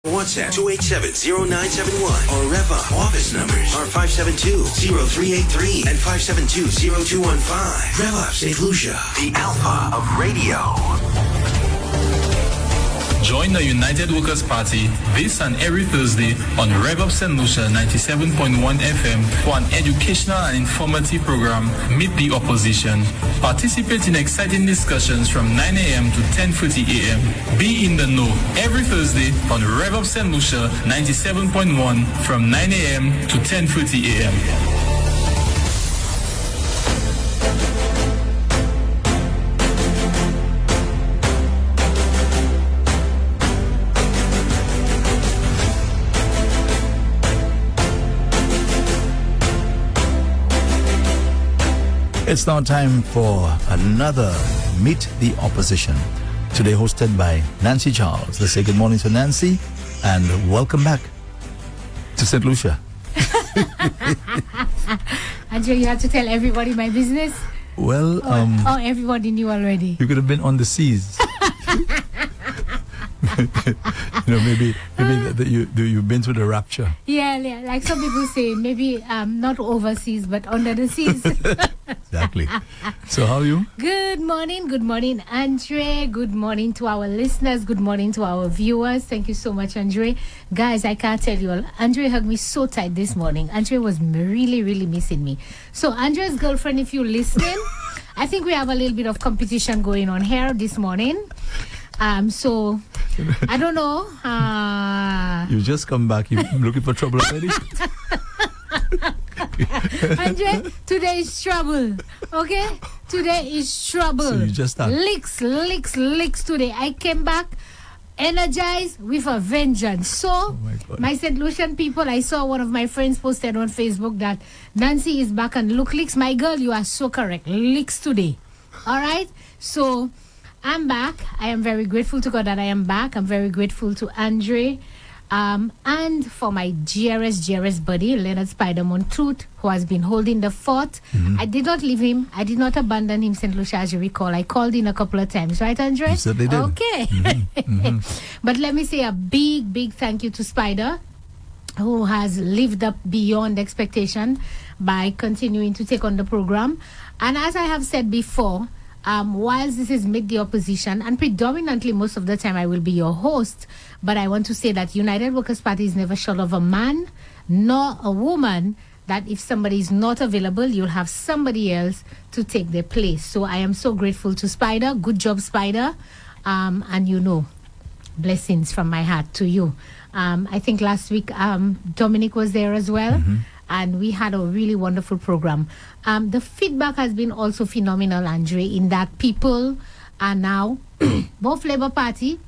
WhatsApp 287-0971 or Rev Up. Office numbers are 572-0383 and 572-0215. Rev Up St. Lucia, the alpha of radio. Join the United Workers' Party this and every Thursday on Rev Up St. Lucia 97.1 FM for an educational and informative program, Meet the Opposition. Participate in exciting discussions from 9 a.m. to 10:30 a.m. Be in the know every Thursday on Rev Up St. Lucia 97.1 from 9 a.m. to 10:30 a.m. It's now time for another Meet the Opposition. Today hosted by Nancy Charles. Let's say good morning to Nancy and welcome back to St. Lucia. Andrew, you have to tell everybody my business? Well, everybody knew already. You could have been on the seas. maybe you've been through the rapture. Yeah, like some people say, maybe not overseas, but under the seas. Exactly. So how are you? Good morning, Andre. Good morning to our listeners. Good morning to our viewers. Thank you so much, Andre. Guys, I can't tell you all. Andre hugged me so tight this morning. Andre was really, really missing me. So, Andre's girlfriend, if you're listening, I think we have a little bit of competition going on here this morning. So I don't know. You just come back. You're looking for trouble already. Andre, today is trouble. Okay, today is trouble. So you just start. Licks today. I came back energized with a vengeance. So, my St. Lucian people, I saw one of my friends posted on Facebook that Nancy is back and look licks. My girl, you are so correct. Licks today. All right. So. I'm back. I am very grateful to God that I am back. I'm very grateful to Andre and for my GRS buddy, Leonard Spider Montooth, who has been holding the fort. I did not leave him. I did not abandon him, St. Lucia, as you recall. I called in a couple of times. Right, Andre? You certainly did. Okay. But let me say a big thank you to Spider, who has lived up beyond expectation by continuing to take on the program. And as I have said before, whilst this is Meet the Opposition, and predominantly most of the time I will be your host, but I want to say that United Workers' Party is never short of a man nor a woman, that if somebody is not available, you'll have somebody else to take their place. So I am so grateful to Spider. Good job, Spider. And blessings from my heart to you. I think last week Dominic was there as well. And we had a really wonderful program. The feedback has been also phenomenal, Andre, in that people are now, both Labour Party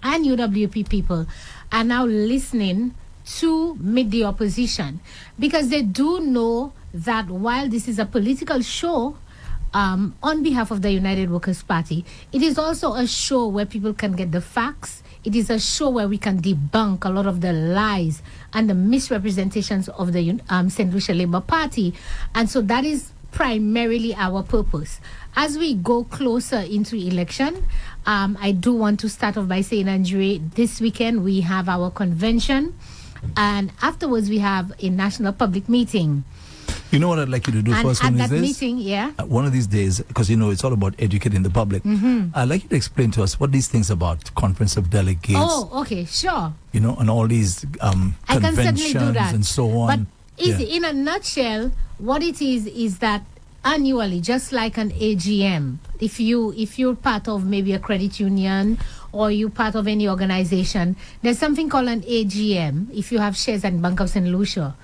and UWP people, are now listening to Meet the Opposition, because they do know that while this is a political show, on behalf of the United Workers' Party, it is also a show where people can get the facts. It is a show where we can debunk a lot of the lies and the misrepresentations of the St. Lucia Labour Party. And so that is primarily our purpose. As we go closer into election, I do want to start off by saying, Andre, this weekend we have our convention, and afterwards we have a national public meeting. You know what I'd like you to do first one is this? Meeting, yeah. One of these days, because it's all about educating the public. I'd like you to explain to us what these things about Conference of Delegates. Oh, okay, sure. And all these conventions and so on. But in a nutshell, what it is that annually, just like an AGM, if you're part of maybe a credit union or you're part of any organization, there's something called an AGM. If you have shares at Bank of St. Lucia,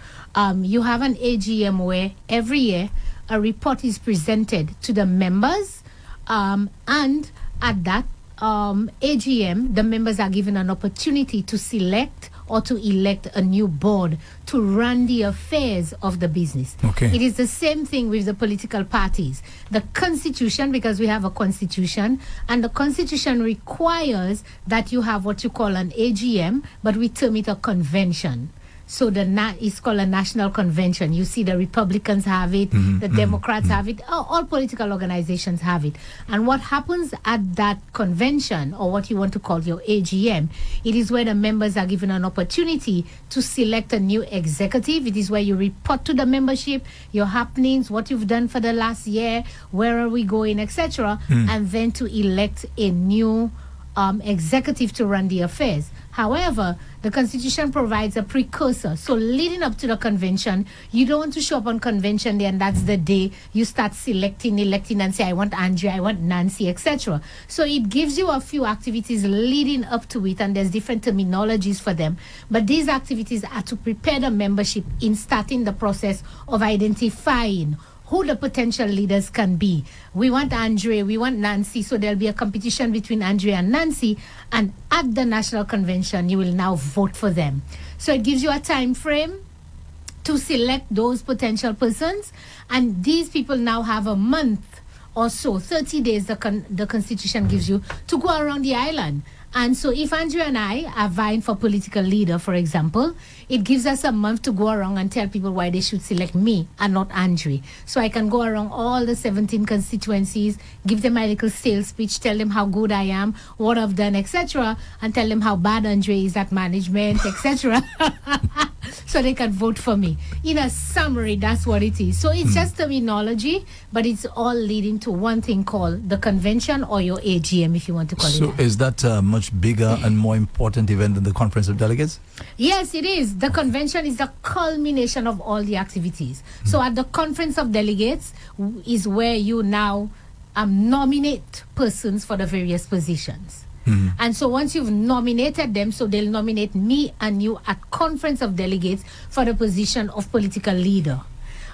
you have an AGM where every year a report is presented to the members, and at that AGM, the members are given an opportunity to select or to elect a new board to run the affairs of the business. Okay. It is the same thing with the political parties. The constitution, because we have a constitution, and the constitution requires that you have what you call an AGM, but we term it a convention. So it's called a national convention. You see the Republicans have it, the Democrats have it, all political organizations have it. And what happens at that convention, or what you want to call your AGM, it is where the members are given an opportunity to select a new executive. It is where you report to the membership your happenings, what you've done for the last year, where are we going, etc., and then to elect a new executive to run the affairs. However, the Constitution provides a precursor. So leading up to the convention, you don't want to show up on convention day and that's the day you start electing and say, I want Andrea, I want Nancy, etc. So it gives you a few activities leading up to it, and there's different terminologies for them. But these activities are to prepare the membership in starting the process of identifying who the potential leaders can be. We want Andre, we want Nancy, so there'll be a competition between Andre and Nancy, and at the national convention, you will now vote for them. So it gives you a time frame to select those potential persons, and these people now have a month or so, 30 days the Constitution gives you to go around the island. And so if Andrew and I are vying for political leader, for example, it gives us a month to go around and tell people why they should select me and not Andrew. So I can go around all the 17 constituencies, give them my little sales speech, tell them how good I am, what I've done, etc., and tell them how bad Andrew is at management, etc., so they can vote for me. In a summary, that's what it is. So it's just terminology, but it's all leading to one thing called the convention, or your AGM, if you want to call it that. So is that much bigger and more important event than the Conference of Delegates? Yes, it is. The convention is the culmination of all the activities. So at the Conference of Delegates is where you now nominate persons for the various positions. And so once you've nominated them, so they'll nominate me and you at Conference of Delegates for the position of political leader.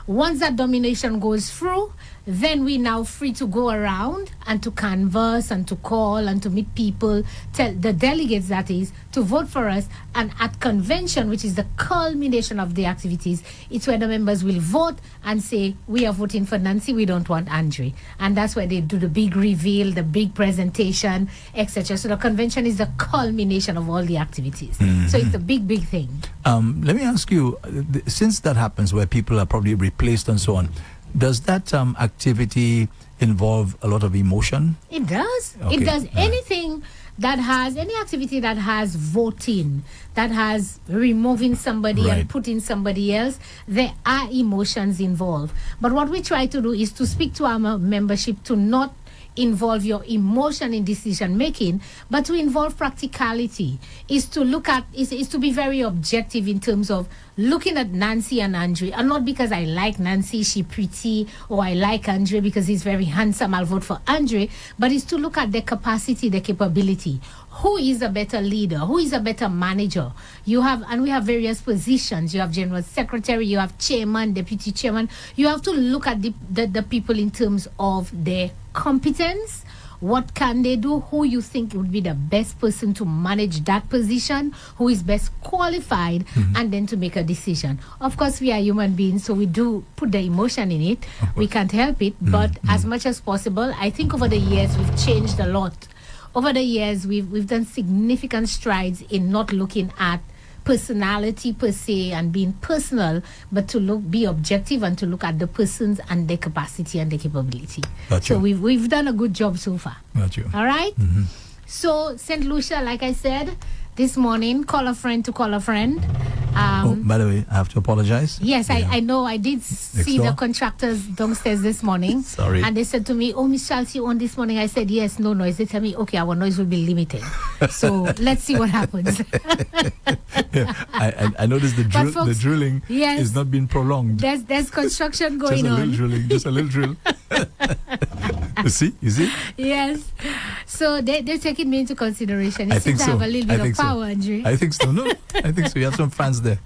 Once that nomination goes through, then we're now free to go around and to canvass and to call and to meet people, tell the delegates, that is, to vote for us. And at convention, which is the culmination of the activities, it's where the members will vote and say, we are voting for Nancy, we don't want Andre. And that's where they do the big reveal, the big presentation, etc. So the convention is the culmination of all the activities. So it's a big, big thing. Let me ask you, since that happens where people are probably replaced and so on, does that activity involve a lot of emotion? It does. Okay. It does. Anything that has, any activity that has voting, that has removing somebody and putting somebody else, there are emotions involved. But what we try to do is to speak to our membership to not involve your emotion in decision making, but to involve practicality, is to look at, is to be very objective in terms of looking at Nancy and Andre, and not because I like Nancy, she's pretty, or I like Andre because he's very handsome, I'll vote for Andre, but is to look at their capacity, their capability. Who is a better leader? Who is a better manager? You have, and we have various positions. You have general secretary, you have chairman, deputy chairman. You have to look at the people in terms of their competence. What can they do? Who you think would be the best person to manage that position? Who is best qualified? And then to make a decision. Of course, we are human beings, so we do put the emotion in it. We can't help it. But as much as possible, I think over the years, we've changed a lot. Over the years, we've done significant strides in not looking at personality per se and being personal, but to be objective and to look at the persons and their capacity and their capability. So we've done a good job so far. Got you. All right? So St. Lucia, like I said, this morning, call a friend to call a friend. By the way, I have to apologize. Yes, I know. I did see the contractors downstairs this morning. Sorry. And they said to me, oh, Miss Charles, you on this morning? I said, yes, no noise. They tell me, okay, our noise will be limited. So let's see what happens. I noticed the drilling is not being prolonged. There's construction going on. Just a little drill. You see? Yes. So they're taking me into consideration. I think so. Have a little bit of power, Andre. I think so. No, I think so. You have some fans there.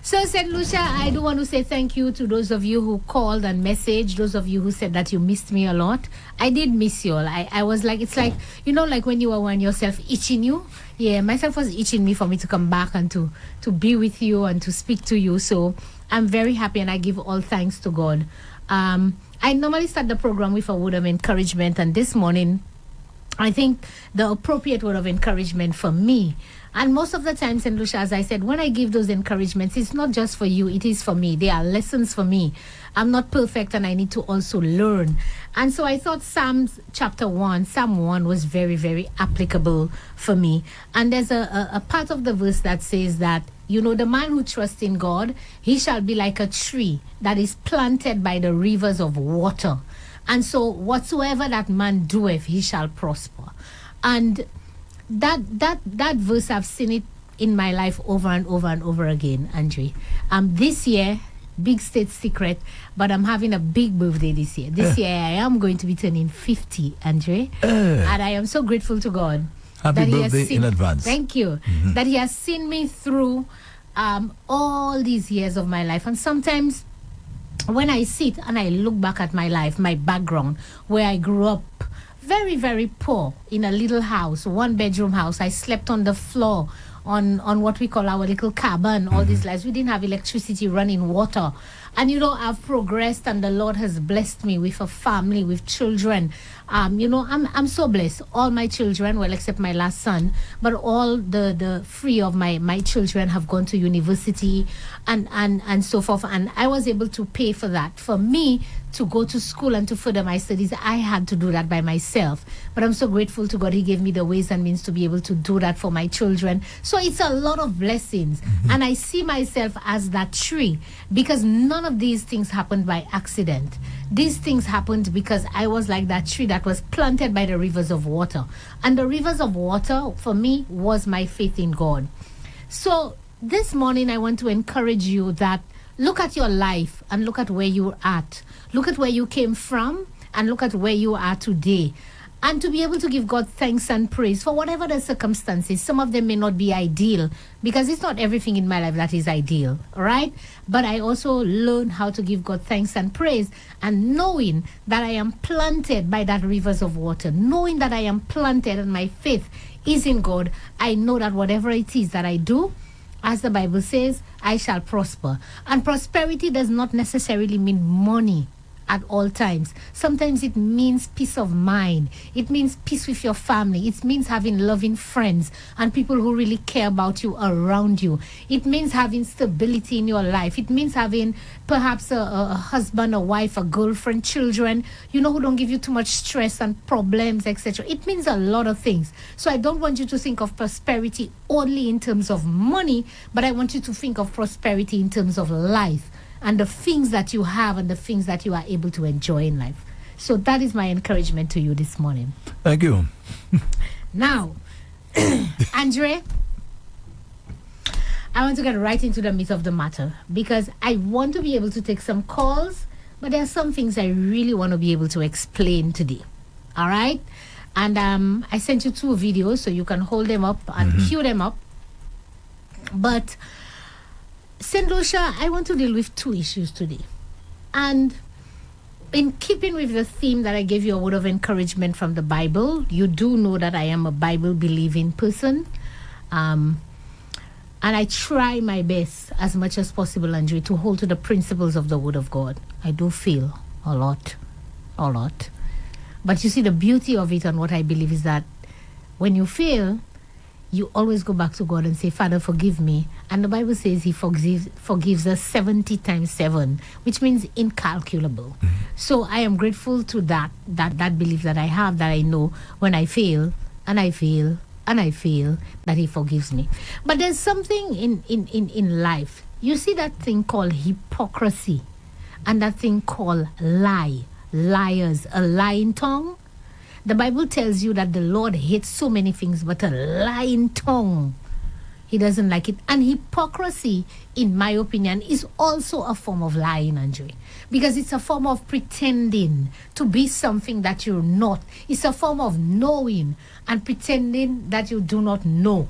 So, St. Lucia, I do want to say thank you to those of you who called and messaged, those of you who said that you missed me a lot. I did miss you all. I was like, it's like, you know, like when you were on yourself itching you. Yeah, myself was itching me for me to come back and to be with you and to speak to you. So I'm very happy and I give all thanks to God. I normally start the program with a word of encouragement, and this morning I think the appropriate word of encouragement for me And most of the time, St. Lucia, as I said, when I give those encouragements, it's not just for you, it is for me. They are lessons for me. I'm not perfect and I need to also learn. And so I thought Psalm 1 was very, very applicable for me. And there's a part of the verse that says that, the man who trusts in God, he shall be like a tree that is planted by the rivers of water. And so whatsoever that man doeth, he shall prosper. And that verse, I've seen it in my life over and over and over again, Andre. This year, big state secret, but I'm having a big birthday this year. This year, I am going to be turning 50, Andre. And I am so grateful to God. Happy birthday in advance. Thank you. Mm-hmm. That he has seen me through all these years of my life. And sometimes when I sit and I look back at my life, my background, where I grew up, very, very poor, in a little house, 1-bedroom house. I slept on the floor on what we call our little cabin, all these lives. We didn't have electricity, running water. And, I've progressed and the Lord has blessed me with a family, with children. I'm so blessed. All my children, well, except my last son, but all the 3 of my children have gone to university and so forth. And I was able to pay for that. For me to go to school and to further my studies, I had to do that by myself. But I'm so grateful to God. He gave me the ways and means to be able to do that for my children. So it's a lot of blessings. And I see myself as that tree because none of these things happened by accident. These things happened because I was like that tree that was planted by the rivers of water. And the rivers of water, for me, was my faith in God. So this morning, I want to encourage you that look at your life and look at where you're at. Look at where you came from and look at where you are today. And to be able to give God thanks and praise for whatever the circumstances. Some of them may not be ideal because it's not everything in my life that is ideal, right? But I also learned how to give God thanks and praise, and knowing that I am planted by that rivers of water, knowing that I am planted and my faith is in God, I know that whatever it is that I do, as the Bible says, I shall prosper. And prosperity does not necessarily mean money at all times. Sometimes it means peace of mind. It means peace with your family. It means having loving friends and people who really care about you around you. It means having stability in your life. It means having perhaps a husband, a wife, a girlfriend, children, who don't give you too much stress and problems, etc. It means a lot of things. So I don't want you to think of prosperity only in terms of money, but I want you to think of prosperity in terms of life and the things that you have and the things that you are able to enjoy in life. So that is my encouragement to you this morning. Thank you. Now, Andre, I want to get right into the meat of the matter because I want to be able to take some calls, but there are some things I really want to be able to explain today. All right? And I sent you 2 videos so you can hold them up and cue them up. But St. Lucia, I want to deal with 2 issues today. And in keeping with the theme that I gave you a word of encouragement from the Bible, you do know that I am a Bible-believing person. And I try my best as much as possible, Andre, to hold to the principles of the Word of God. I do fail a lot. But you see, the beauty of it and what I believe is that when you fail, you always go back to God and say, Father, forgive me. And the Bible says he forgives us 70 times 7, which means incalculable. So I am grateful to that belief that I have, that I know when I fail, and I fail, and I fail, that he forgives me. But there's something in life. You see that thing called hypocrisy and that thing called liars, a lying tongue. The Bible tells you that the Lord hates so many things, but a lying tongue, he doesn't like it. And hypocrisy, in my opinion, is also a form of lying, Andre. Because it's a form of pretending to be something that you're not. It's a form of knowing and pretending that you do not know.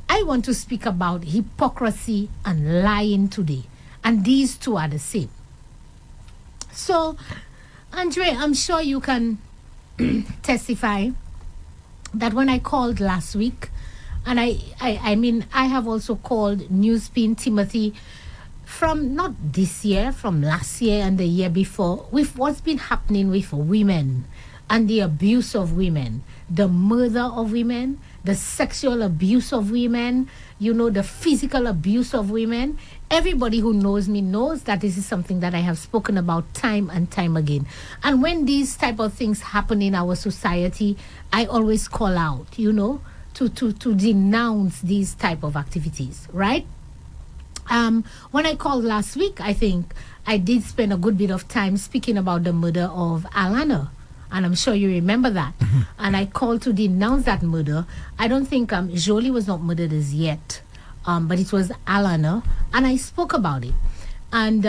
I want to speak about hypocrisy and lying today. And these 2 are the same. So, Andre, I'm sure you can testify that when I called last week, and I mean, I have also called Newspin Timothy from not this year, from last year and the year before, with what's been happening with women and the abuse of women, the murder of women, the the sexual abuse of women, the physical abuse of women. Everybody who knows me knows that this is something that I have spoken about time and time again. And when these type of things happen in our society, I always call out, to denounce these type of activities, right? When I called last week, I think I did spend a good bit of time speaking about the murder of Alana. And I'm sure you remember that. Mm-hmm. And I called to denounce that murder. I don't think Jolie was not murdered as yet, but it was Alana. And I spoke about it. And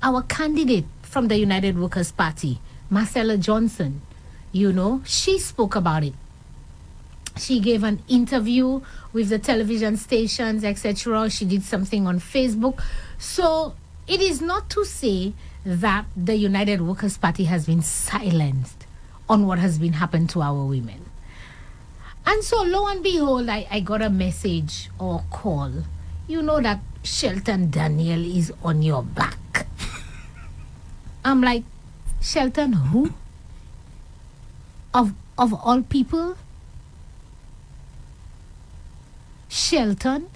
our candidate from the United Workers' Party, Marcella Johnson, she spoke about it. She gave an interview with the television stations, etc. She did something on Facebook. So it is not to say that the United Workers' Party has been silenced on what has been happened to our women. And so lo and behold, I got a message or call. That Shelton Daniel is on your back. I'm like, Shelton who? Of all people? Shelton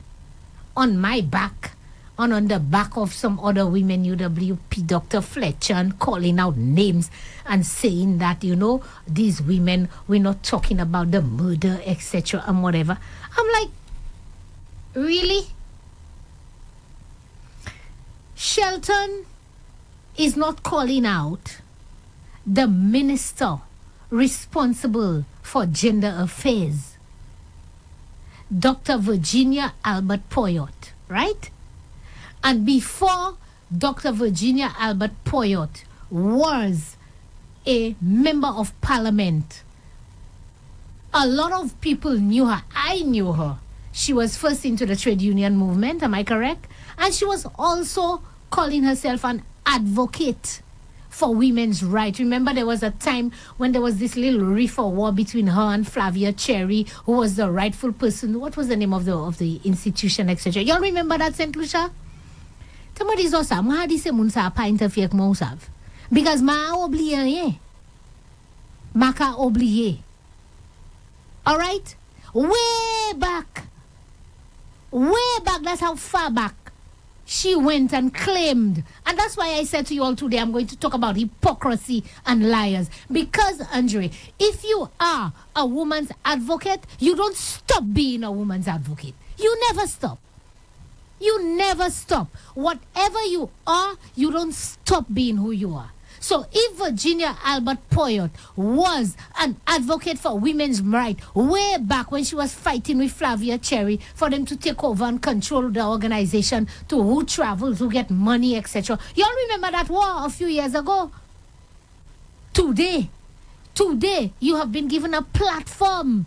on my back, on the back of some other women, UWP, Dr. Fletcher, and calling out names and saying that, these women, we're not talking about the murder, etc. and whatever. I'm like, really? Shelton is not calling out the minister responsible for gender affairs, Dr. Virginia Albert Poyot, right? And before Dr. Virginia Albert Poyot was a member of parliament, a lot of people knew her. I knew her. She was first into the trade union movement, am I correct? And she was also calling herself an advocate for women's rights. Remember, there was a time when there was this little rift or war between her and Flavia Cherry, who was the rightful person. What was the name of the institution, etc.? Y'all remember that, St. Lucia? Somebody is also, I did say Munsa pa interfere with Mousav. Because ma oublié. Maka oublié. All right? Way back, that's how far back she went and claimed. And that's why I said to you all today, I'm going to talk about hypocrisy and liars. Because, Andre, if you are a woman's advocate, you don't stop being a woman's advocate. You never stop. You never stop. Whatever you are, you don't stop being who you are. So if Virginia Albert Poyot was an advocate for women's rights way back when she was fighting with Flavia Cherry for them to take over and control the organization, to who travels, who get money, etc. Y'all remember that war a few years ago? Today, you have been given a platform.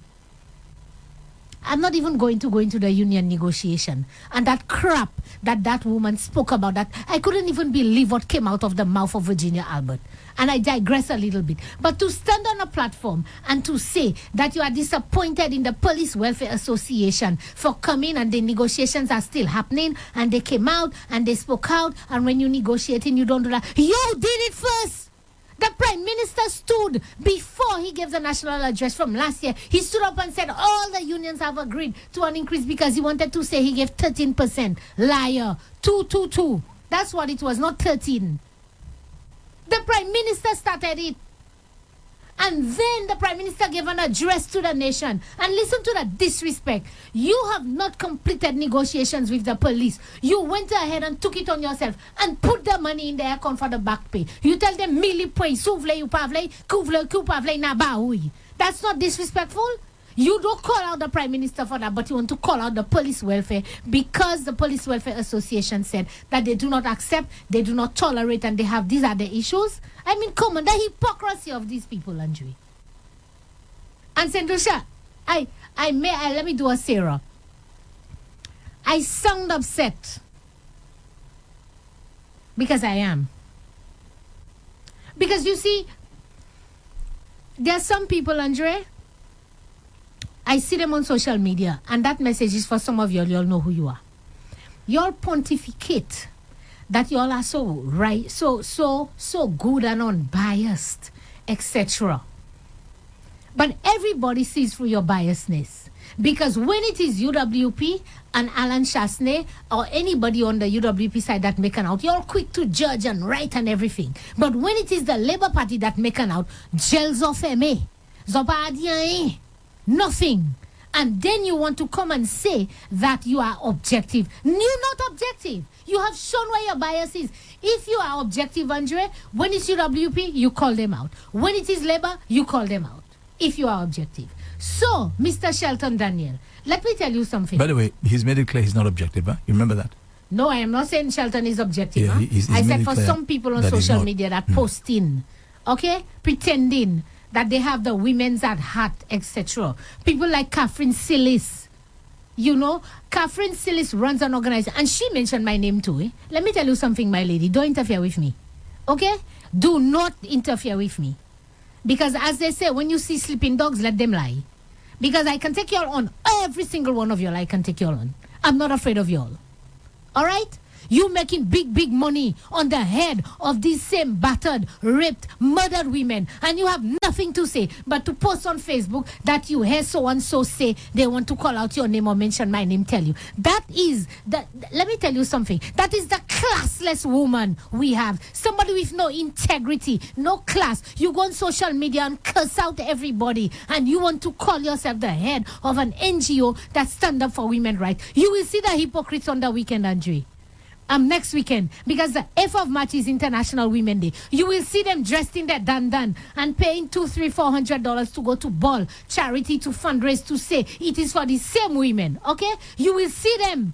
I'm not even going to go into the union negotiation and that crap that woman spoke about. That I couldn't even believe what came out of the mouth of Virginia Albert. And I digress a little bit. But to stand on a platform and to say that you are disappointed in the Police Welfare Association for coming and the negotiations are still happening and they came out and they spoke out, and when you're negotiating you don't do that. You did it first. The Prime Minister stood before he gave the national address from last year. He stood up and said all the unions have agreed to an increase because he wanted to say he gave 13%. Liar. 222. That's what it was, not 13. The Prime Minister started it. And then the Prime Minister gave an address to the nation. And listen to the disrespect. You have not completed negotiations with the police. You went ahead and took it on yourself and put the money in their account for the back pay. You tell them, mili pay, souvle you pavle, kouvle ku pavle na baoui. That's not disrespectful. You don't call out the Prime Minister for that, but you want to call out the police welfare because the Police Welfare Association said that they do not accept, they do not tolerate, and they have these other issues. I mean, come on, the hypocrisy of these people, Andre. And St. Lucia, let me do a Sarah. I sound upset because I am. Because you see, there are some people, Andre, I see them on social media, and that message is for some of y'all. Y'all know who you are. Y'all pontificate that y'all are so right, so good and unbiased, etc. But everybody sees through your biasness. Because when it is UWP and Alan Chasney or anybody on the UWP side that make an out, you're quick to judge and write and everything. But when it is the Labour Party that make an out, gels of MA, nothing. And then you want to come and say that you are objective. You're not objective. You have shown where your bias is. If you are objective, Andre, when it's UWP, you call them out. When it is Labour, you call them out. If you are objective. So, Mr. Shelton Daniel, let me tell you something. By the way, he's made it clear he's not objective, huh? You remember that? No, I am not saying Shelton is objective. Yeah, he's I made said it for clear some people on that he's social not. media that posting, okay, pretending that they have the women's at heart, etc. People like Catherine Sillis. You know, Catherine Sillis runs an organization, and she mentioned my name too. Eh? Let me tell you something, my lady. Don't interfere with me. Okay? Do not interfere with me. Because as they say, when you see sleeping dogs, let them lie. Because I can take you all on. Every single one of y'all I can take you all on. I'm not afraid of y'all. All right? You making big money on the head of these same battered, raped, murdered women. And you have nothing to say but to post on Facebook that you hear so-and-so say they want to call out your name or mention my name, tell you. That is, let me tell you something. That is the classless woman we have. Somebody with no integrity, no class. You go on social media and curse out everybody. And you want to call yourself the head of an NGO that stand up for women's rights. You will see the hypocrites on the weekend, Andre. Next weekend, because the 8th of March is International Women Day. You will see them dressed in their dandan and paying $200, $300, $400 to go to ball, charity, to fundraise, to say it is for the same women. Okay? You will see them.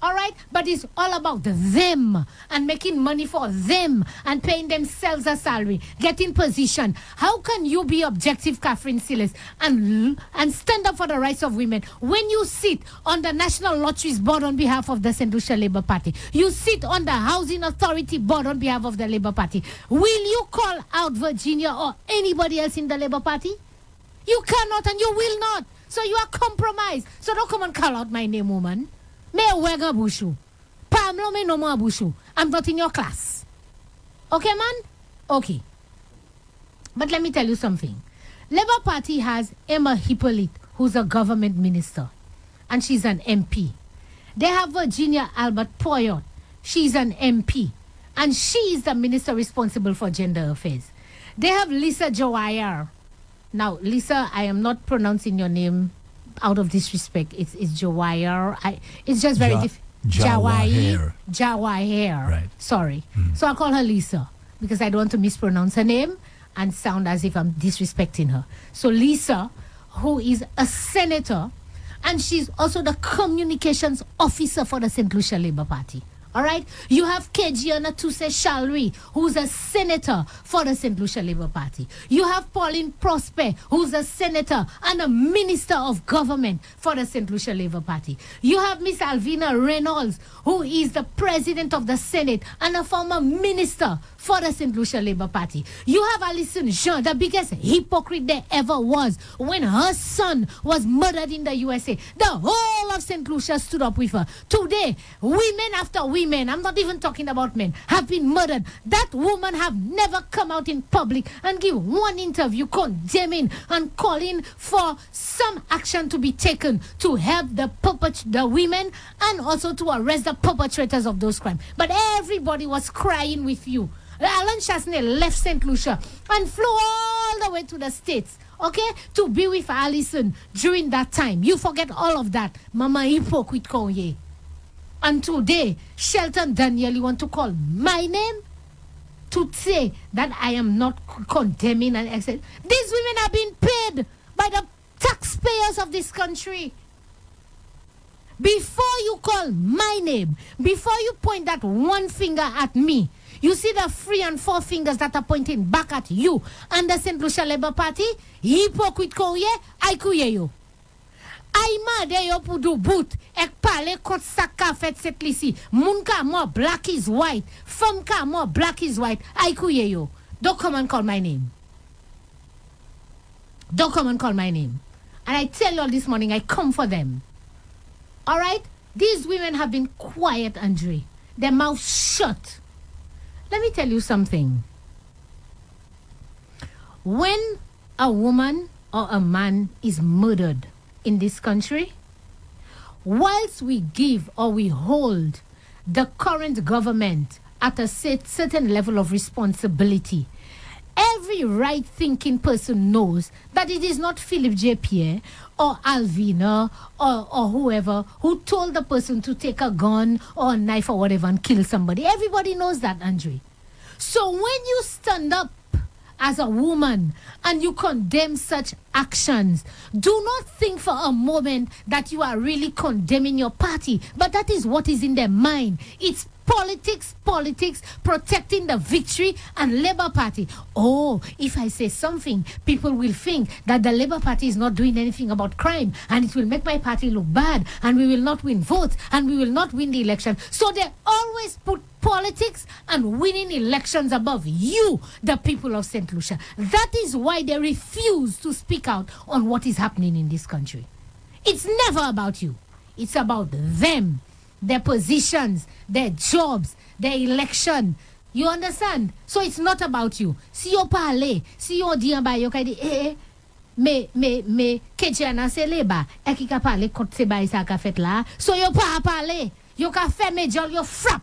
All right? But it's all about them and making money for them and paying themselves a salary, getting position. How can you be objective, Catherine Sillis, and stand up for the rights of women when you sit on the National Lotteries Board on behalf of the St. Lucia Labour Party? You sit on the Housing Authority Board on behalf of the Labour Party. Will you call out Virginia or anybody else in the Labour Party? You cannot and you will not. So you are compromised. So don't come and call out my name, woman. Me wega bushu. Pamlo me no more bushu. I'm not in your class. Okay, man? Okay. But let me tell you something. Labour Party has Emma Hippolyte, who's a government minister. And she's an MP. They have Virginia Albert Poyot. She's an MP. And she is the minister responsible for gender affairs. They have Lisa Jawayar. Now, Lisa, I am not pronouncing your name out of disrespect. It's Jawayar. It's just very Jawahir. Jawahir. Right. Sorry. So I call her Lisa because I don't want to mispronounce her name and sound as if I'm disrespecting her. So Lisa, who is a senator, and she's also the communications officer for the St. Lucia Labour Party. All right? You have Kejiana Tuse Shalri, who's a senator for the St. Lucia Labour Party. You have Pauline Prosper, who's a senator and a minister of government for the St. Lucia Labour Party. You have Miss Alvina Reynolds, who is the president of the Senate and a former minister for the St. Lucia Labour Party. You have Alison Jean, the biggest hypocrite there ever was, when her son was murdered in the USA. The whole of St. Lucia stood up with her. Today, women after women, I'm not even talking about men, have been murdered. That woman have never come out in public and give one interview condemning and calling for some action to be taken to help the women and also to arrest the perpetrators of those crimes. But everybody was crying with you. Alan Chasney left St. Lucia and flew all the way to the States, okay, to be with Alison during that time. You forget all of that. Mama hypocrite Konye. And today, Shelton Daniel, you want to call my name to say that I am not condemning and etc. These women are being paid by the taxpayers of this country. Before you call my name, before you point that one finger at me, you see the 3 and 4 fingers that are pointing back at you and the St. Lucia Labour Party? Hypocrite konye, I kuye yo. Aïma de yo pou do bout, ek pale kont saka fet set lisi. Moun ka more black is white, femme ka more black is white, I kuye yo. Don't come and call my name. Don't come and call my name. And I tell you all this morning, I come for them. All right? These women have been quiet, Andre. Their mouths shut. Let me tell you something. When a woman or a man is murdered in this country, whilst we give or we hold the current government at a certain level of responsibility, every right-thinking person knows that it is not Philip J. Pierre or Alvina or whoever who told the person to take a gun or a knife or whatever and kill somebody. Everybody knows that, Andre. So when you stand up as a woman and you condemn such actions, do not think for a moment that you are really condemning your party, but that is what is in their mind. It's politics, protecting the victory and Labour Party. Oh, if I say something, people will think that the Labour Party is not doing anything about crime and it will make my party look bad and we will not win votes and we will not win the election. So they always put politics and winning elections above you, the people of St. Lucia. That is why they refuse to speak out on what is happening in this country. It's never about you. It's about them, their positions, their jobs, their election. You understand? So it's not about you. Si yo parle, si yo di an ba yo kay di me kejana se leba e ki ka parle kont se bay sa ka fet la. So yo pa parle, yo ka fe me jol yo frap.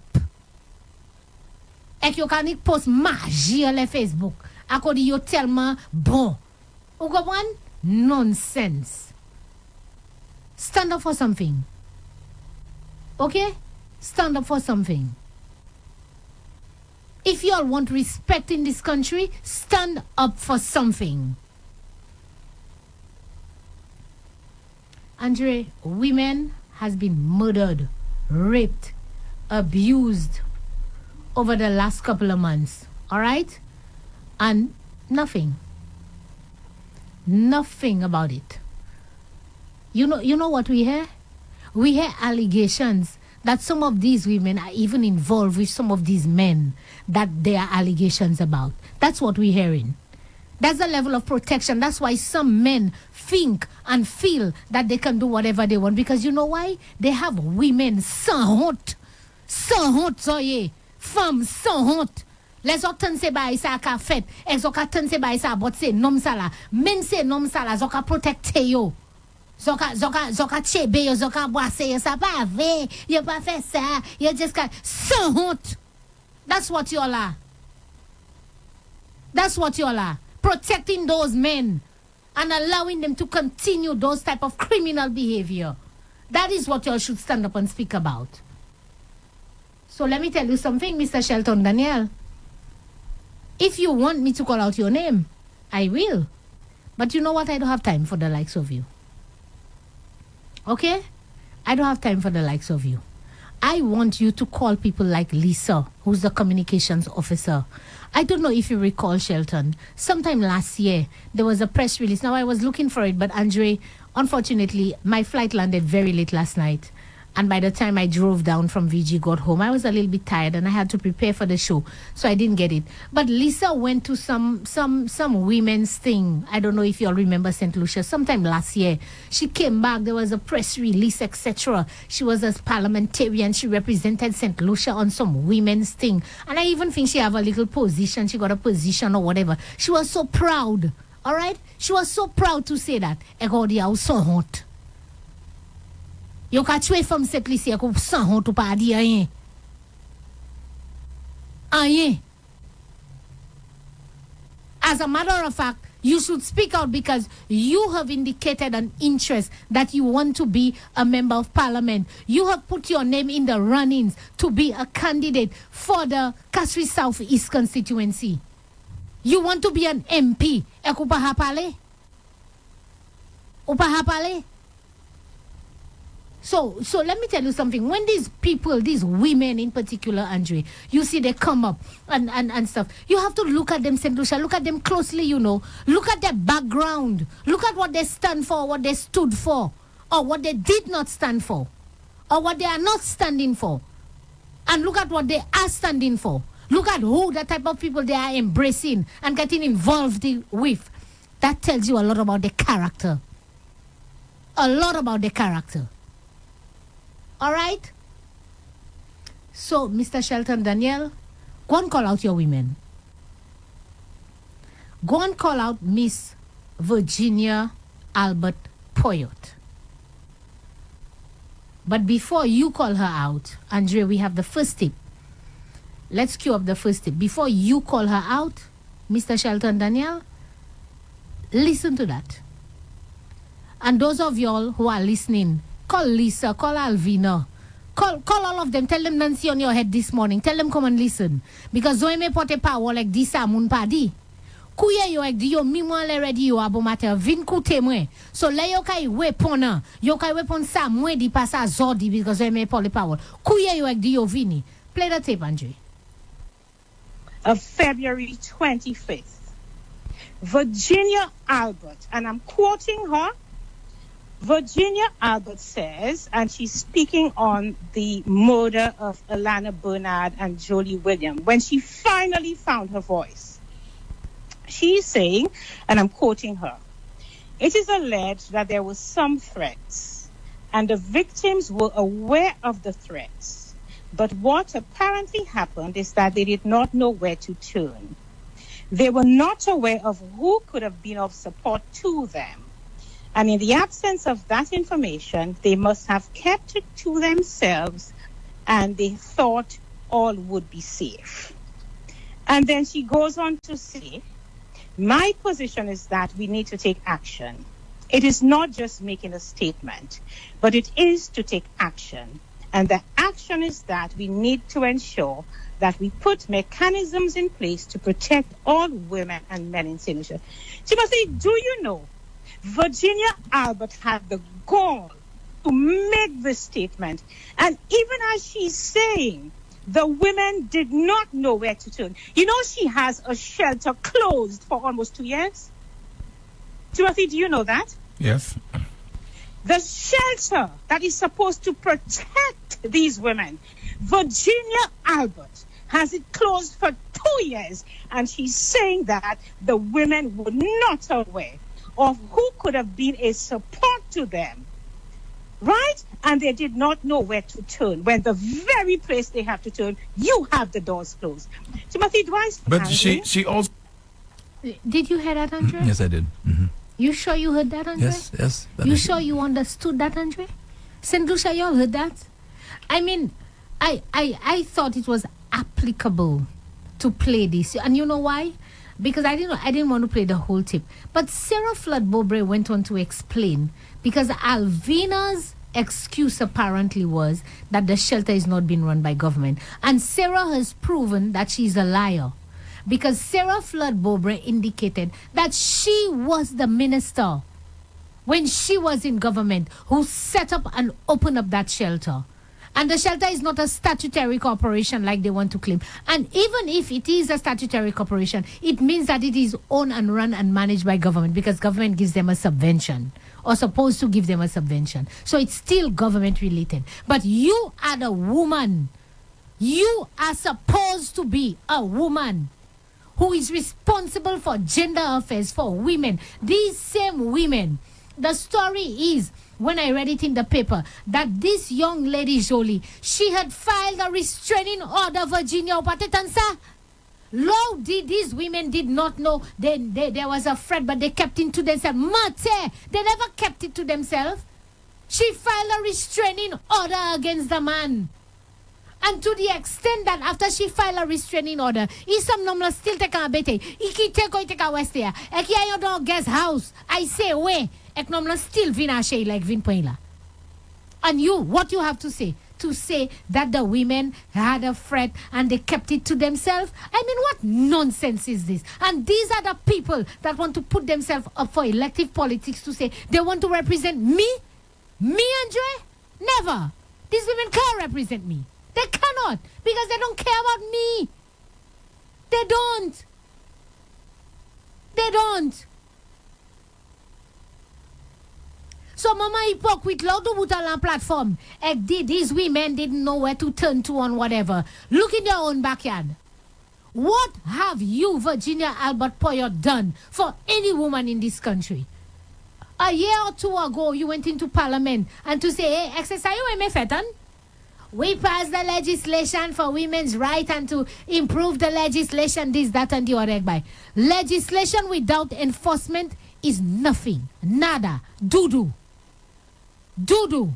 Et yo ka ni post magie le Facebook. Akodi yo tellement bon. Ou comprend? Nonsense. Stand up for something. Okay? Stand up for something. If you all want respect in this country, stand up for something. Andre, women has been murdered, raped, abused over the last couple of months. All right? And nothing. Nothing about it. You know what we hear? We hear allegations that some of these women are even involved with some of these men that there are allegations about. That's what we're hearing. That's the level of protection. That's why some men think and feel that they can do whatever they want. Because you know why? They have women sans honte. Sans honte, soyez. Femmes sans honte. Les autres se bay sa ka fait. Les autres se bay sa bot se nom sa la. Men se nom sa la, zoka protecte yo. Zoka chebe yo, zoka boise yo, sa pa ve, yo pa fe sa, yo just ka, sans honte. That's what you all are. That's what you all are. Protecting those men and allowing them to continue those type of criminal behavior. That is what you all should stand up and speak about. So let me tell you something, Mr. Shelton Daniel. If you want me to call out your name, I will. But you know what? I don't have time for the likes of you. Okay? I don't have time for the likes of you. I want you to call people like Lisa, who's the communications officer. I don't know if you recall, Shelton. Sometime last year, there was a press release. Now, I was looking for it, but Andre, unfortunately, my flight landed very late last night. And by the time I drove down from VG, got home, I was a little bit tired and I had to prepare for the show. So I didn't get it. But Lisa went to some women's thing. I don't know if you all remember St. Lucia. Sometime last year, she came back. There was a press release, etc. She was a parliamentarian. She represented St. Lucia on some women's thing. And I even think she have a little position. She got a position or whatever. She was so proud. All right? She was so proud to say that. Egodi, I was so hot. Yo ka tue femme cette lycée ko sans honte pas dire rien. Rien. As a matter of fact, you should speak out because you have indicated an interest that you want to be a member of parliament. You have put your name in the runnings to be a candidate for the Kasri South East constituency. You want to be an MP. Ek ou pa ha pale? Ou pa ha pale? So let me tell you something. When these people, these women in particular, Andre, you see they come up and stuff, you have to look at them, St. Lucia, look at them closely, you know. Look at their background. Look at what they stand for, what they stood for, or what they did not stand for, or what they are not standing for. And look at what they are standing for. Look at who, the type of people they are embracing and getting involved with. That tells you a lot about the character. A lot about the character. All right? So, Mr. Shelton Daniel, go and call out your women. Go and call out Miss Virginia Albert Poyot. But before you call her out, Andre, we have the first tip. Let's cue up the first tip. Before you call her out, Mr. Shelton Daniel, listen to that. And those of y'all who are listening, call Lisa, call Alvina, call all of them. Tell them Nancy on your head this morning. Tell them come and listen. Because zoe me pote power like this amun padi. Kuye yo ek di yo mimwa le ready yo abo mater vin koute mwen. So le yo kay weapon yo kay weapon sa mwen di pasa zodi because zoe me pote power. Kuye yo ek di yo vini. Play the tape, Andre. Of February 25th, Virginia Albert, and I'm quoting her. Virginia Albert says, and she's speaking on the murder of Alana Bernard and Jolie Williams, when she finally found her voice. She's saying, and I'm quoting her, it is alleged that there were some threats, and the victims were aware of the threats. But what apparently happened is that they did not know where to turn. They were not aware of who could have been of support to them. And in the absence of that information, they must have kept it to themselves, and they thought all would be safe. And then she goes on to say, my position is that we need to take action. It is not just making a statement, but it is to take action. And the action is that we need to ensure that we put mechanisms in place to protect all women and men in St. Lucia. Timothy, do you know, Virginia Albert had the gall to make this statement. And even as she's saying, the women did not know where to turn. You know, she has a shelter closed for almost 2 years. Timothy, do you know that? Yes. The shelter that is supposed to protect these women, Virginia Albert, has it closed for 2 years. And she's saying that the women were not aware of who could have been a support to them. Right? And they did not know where to turn. When the very place they have to turn, you have the doors closed. Timothy, do I But she also... Did you hear that, Andre? Yes, I did. Mm-hmm. You sure you heard that, Andre? Yes. You sure you understood that, Andre? St. Lucia, y'all heard that? I mean, I thought it was applicable to play this. And you know why? Because I didn't want to play the whole tip. But Sarah Flood Bobre went on to explain, because Alvina's excuse apparently was that the shelter is not being run by government. And Sarah has proven that she's a liar. Because Sarah Flood Bobre indicated that she was the minister when she was in government who set up and opened up that shelter. And the shelter is not a statutory corporation like they want to claim. And even if it is a statutory corporation, it means that it is owned and run and managed by government, because government gives them a subvention, or supposed to give them a subvention. So it's still government related. But you are the woman. You are supposed to be a woman who is responsible for gender affairs, for women. These same women. The story is, when I read it in the paper, that this young lady, Jolie, she had filed a restraining order, Virginia Opatetansa. Lo, these women did not know there was a threat, but they kept it to themselves. Mate, they never kept it to themselves. She filed a restraining order against the man. And to the extent that after she filed a restraining order, some number still take a bete. Iki take a west there. Eki ayo do guest house. I say we. Ek number still vin a shay like vin poila. And you, what you have to say? To say that the women had a threat and they kept it to themselves? I mean, what nonsense is this? And these are the people that want to put themselves up for elective politics to say they want to represent me? Me, Andre? Never. These women can't represent me. They cannot, because they don't care about me. They don't. They don't. So mama hypocrite loud to put on platform. These women didn't know where to turn to on whatever. Look in your own backyard. What have you, Virginia Albert Poyot, done for any woman in this country? A year or two ago, you went into parliament and to say, hey, exercise you fetan. We passed the legislation for women's right and to improve the legislation, this, that, and the other. By legislation without enforcement is nothing. Nada. Doo-doo. Doo-doo.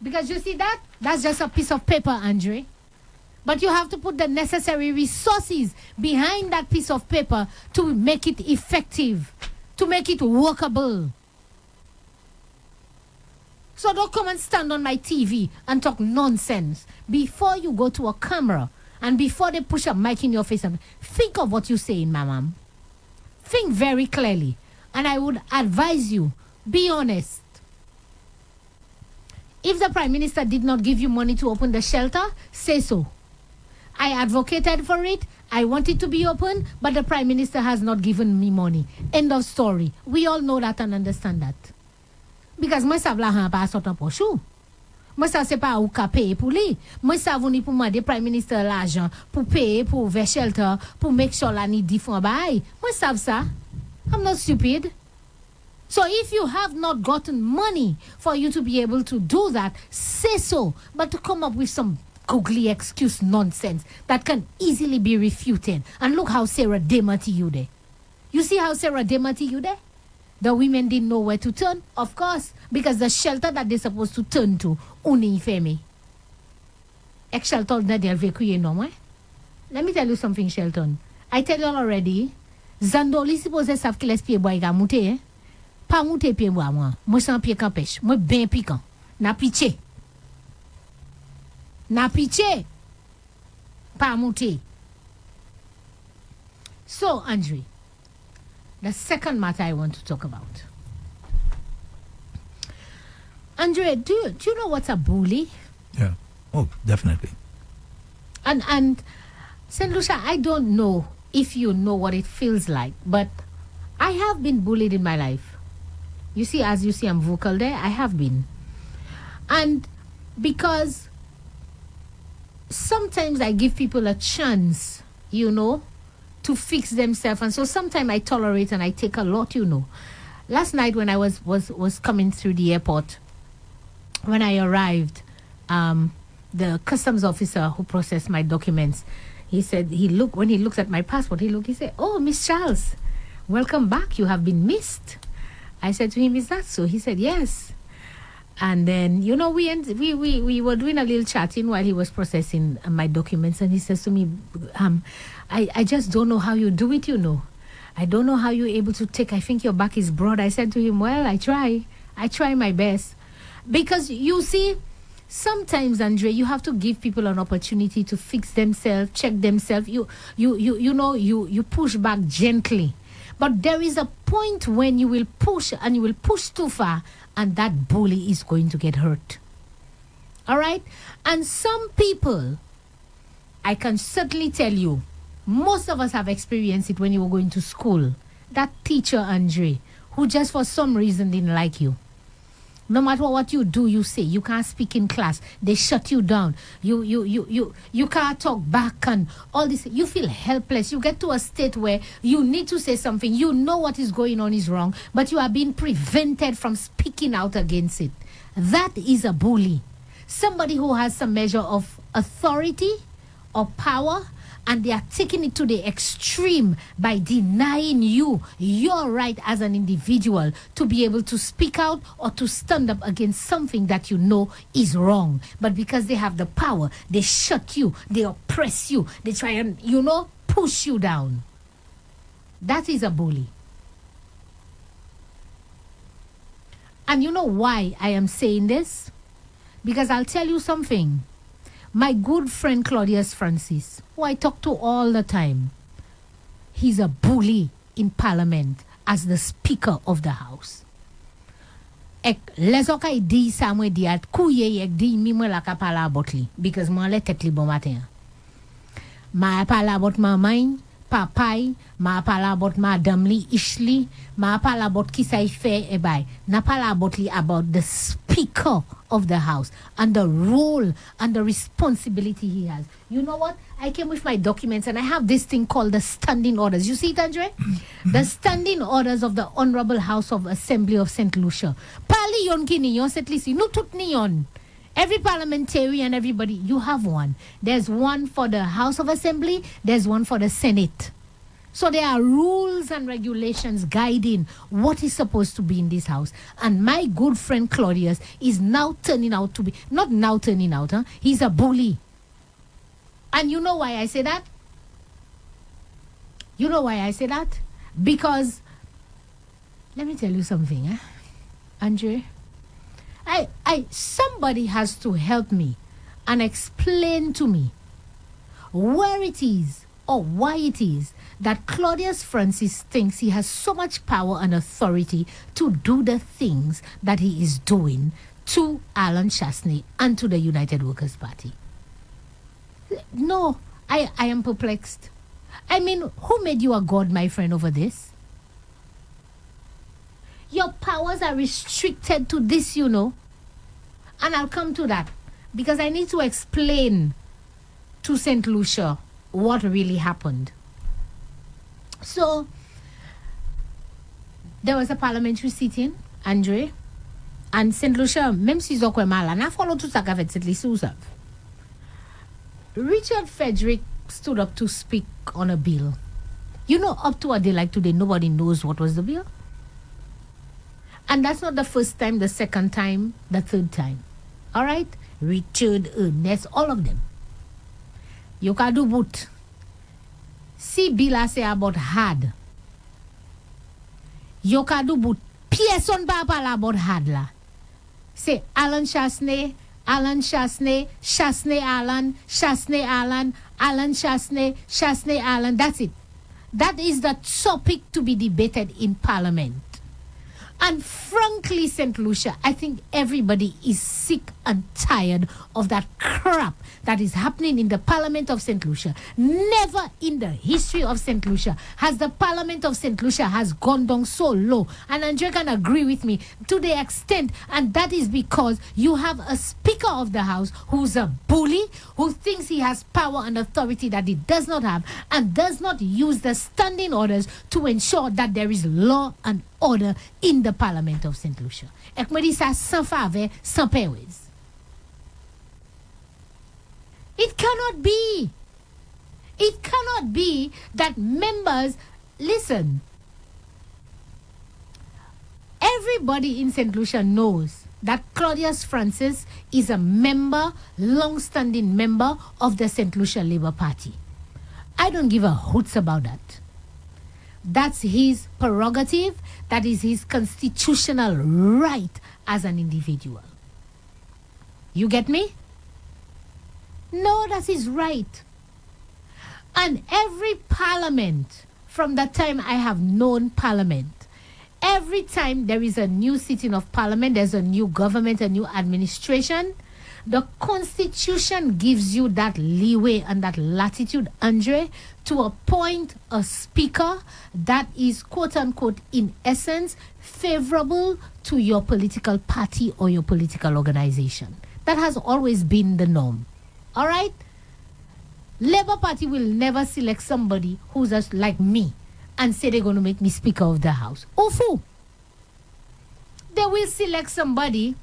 Because you see that? That's just a piece of paper, Andre. But you have to put the necessary resources behind that piece of paper to make it effective, to make it workable. So don't come and stand on my TV and talk nonsense. Before you go to a camera and before they push a mic in your face, think of what you're saying, my mom. Think very clearly. And I would advise you, be honest. If the Prime Minister did not give you money to open the shelter, say so. I advocated for it. I want it to be open, but the Prime Minister has not given me money. End of story. We all know that and understand that. Because moi savent l'argent pas sortant pour chou. Moi ça c'est pas ou ka payer pour lui. Moi ça venu pour demander Prime Minister l'argent pour payer pour ouvrir shelter, pour make sure la ni different bail. Moi savent ça. I'm not stupid. So if you have not gotten money for you to be able to do that, say so. But to come up with some googly excuse nonsense that can easily be refuted. And look how Sarah Demarty you there. You see how Sarah Demarty you there? The women didn't know where to turn, of course, because the shelter that they're supposed to turn to, uni femi. Ek shelter na del vekuye no mwe. Let me tell you something, Shelton. I tell you already, Zandoli suppose savent qu'il espie boy ga mouté, hein? Pas mouté pied moi. Moi sans pied campèche. Moi ben piquant. Na piché. Na piché. Pas mouté. So, Andre, the second matter I want to talk about. Andre, do you know what's a bully? Yeah. Oh, definitely. And St. Lucia, I don't know if you know what it feels like, but I have been bullied in my life. You see, as you see, I'm vocal there. I have been. And because sometimes I give people a chance, to fix themselves. And so sometimes I tolerate and I take a lot, Last night when I was coming through the airport, when I arrived, the customs officer who processed my documents, he said, when he looked at my passport, he said, "Oh, Miss Charles, welcome back. You have been missed." I said to him, "Is that so?" He said, "Yes." And then, we were doing a little chatting while he was processing my documents. And he says to me, I just don't know how you do it, I don't know how you're able to take, I think your back is broad. I said to him, well, I try my best. Because you see, sometimes, Andre, you have to give people an opportunity to fix themselves, check themselves. You push back gently. But there is a point when you will push and you will push too far, and that bully is going to get hurt. All right? And some people, I can certainly tell you, most of us have experienced it when you were going to school. That teacher, Andre, who just for some reason didn't like you. No matter what you do, you say, you can't speak in class. They shut you down. You can't talk back and all this. You feel helpless. You get to a state where you need to say something. You know what is going on is wrong, but you are being prevented from speaking out against it. That is a bully. Somebody who has some measure of authority or power, and they are taking it to the extreme by denying you your right as an individual to be able to speak out or to stand up against something that you know is wrong. But because they have the power, they shut you, they oppress you, they try and, push you down. That is a bully. And you know why I am saying this? Because I'll tell you something. My good friend Claudius Francis, who I talk to all the time, he's a bully in Parliament as the Speaker of the House. Ek lesoka di samwe di at kuye ek di mi mwen la ka pala bot li, because mwen le tet li bon matin. Ma pala bot ma main, papay, ma pala bot madam li ishli, ma pala bot ki sa ife e bay. Na pala bot li about the Speaker of the House and the role and the responsibility he has. You know what? I came with my documents and I have this thing called the standing orders. You see it, Andre? The standing orders of the Honorable House of Assembly of St. Lucia. Pali yon kini yon set lisi. No tut ni yon. Every parliamentarian, everybody, you have one. There's one for the House of Assembly. There's one for the Senate. So there are rules and regulations guiding what is supposed to be in this house. And my good friend Claudius is now turning out to be, not now turning out, he's a bully. And you know why I say that? You know why I say that? Because, let me tell you something, Andre. Somebody has to help me and explain to me where it is or why it is that Claudius Francis thinks he has so much power and authority to do the things that he is doing to Alan Chasney and to the United Workers' Party. No, I am perplexed. I mean, who made you a god, my friend, over this? Your powers are restricted to this, you know. And I'll come to that because I need to explain to St. Lucia what really happened. So, there was a parliamentary sitting, Andre, and St. Lucia, même si zo kwe mala, na follow tout sa ka fet sit li sou sav. Richard Frederick stood up to speak on a bill. You know, up to a day like today, nobody knows what was the bill. And that's not the first time, the second time, the third time. All right? Richard, Ernest, all of them. You can do boot. Si bill say about hard. You can do boot. Pierson pa pala about hard la. Say Alan Chasney, Alan Chasney, Chasney Alan, Chasney Alan, Alan Chasney, Chasney Alan. That's it. That is the topic to be debated in Parliament. And frankly, St. Lucia, I think everybody is sick and tired of that crap that is happening in the Parliament of St. Lucia. Never in the history of St. Lucia has the Parliament of St. Lucia has gone down so low. And Andrea can agree with me to the extent, and that is because you have a Speaker of the House who's a bully, who thinks he has power and authority that he does not have, and does not use the standing orders to ensure that there is law and order in the Parliament of St. Lucia. Ek me di sa sans fave, sans pewes. It cannot be. It cannot be that members, listen, everybody in St. Lucia knows that Claudius Francis is a member, long-standing member of the St. Lucia Labour Party. I don't give a hoots about that. That's his prerogative. That is his constitutional right as an individual. You get me? No, that's his right. And every parliament, from the time I have known parliament, every time there is a new sitting of parliament, there's a new government, a new administration, the constitution gives you that leeway and that latitude, Andre, to appoint a speaker that is, quote unquote, in essence, favorable to your political party or your political organization. That has always been the norm. All right? Labour Party will never select somebody who's just like me and say they're going to make me Speaker of the House. Ofu. They will select somebody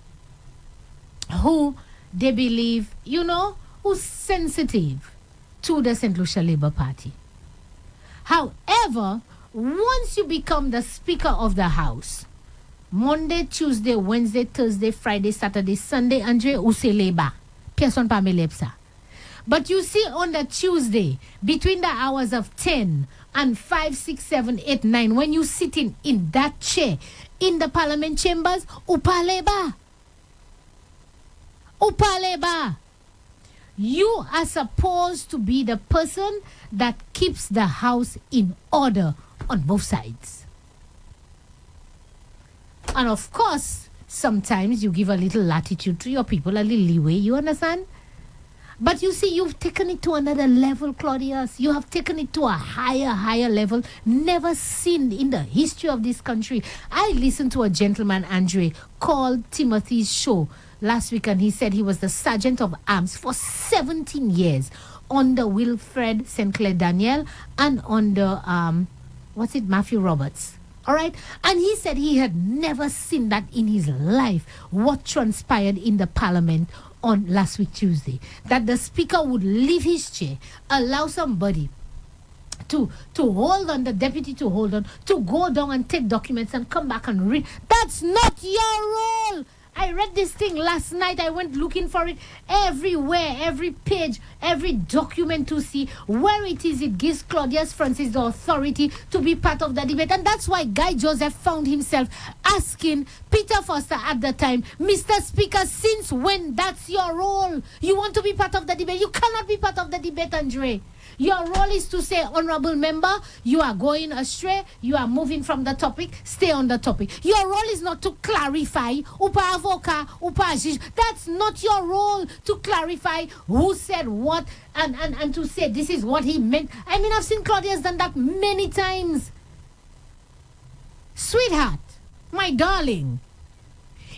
who they believe, who's sensitive to the St. Lucia Labour Party. However, once you become the Speaker of the House, Monday, Tuesday, Wednesday, Thursday, Friday, Saturday, Sunday, Andre, use Labour. Person pa me lepsa. But you see on the Tuesday, between the hours of 10 and 5, 6, 7, 8, 9, when you sitting in that chair in the Parliament chambers, upaleba. Upaleba. You are supposed to be the person that keeps the house in order on both sides. And of course, sometimes you give a little latitude to your people, a little leeway, you understand? But you see, you've taken it to another level, Claudius. You have taken it to a higher level, never seen in the history of this country. I listened to a gentleman, Andre, called Timothy's show last week, and he said he was the Sergeant of Arms for 17 years under Wilfred St. Clair Daniel and under, Matthew Roberts. All right? And he said he had never seen that in his life, what transpired in the Parliament on last week Tuesday, that the Speaker would leave his chair, allow somebody to hold on, the deputy to hold on, to go down and take documents and come back and read. That's not your role. I read this thing last night. I went looking for it everywhere, every page, every document to see where it is. It gives Claudius Francis the authority to be part of the debate. And that's why Guy Joseph found himself asking Peter Foster at the time, Mr. Speaker, since when that's your role? You want to be part of the debate? You cannot be part of the debate, Andre. Your role is to say, honorable member, you are going astray, you are moving from the topic, stay on the topic. Your role is not to clarify, upa avoka, upa juge. That's not your role, to clarify who said what and to say this is what he meant. I mean, I've seen Claudius done that many times. Sweetheart, my darling,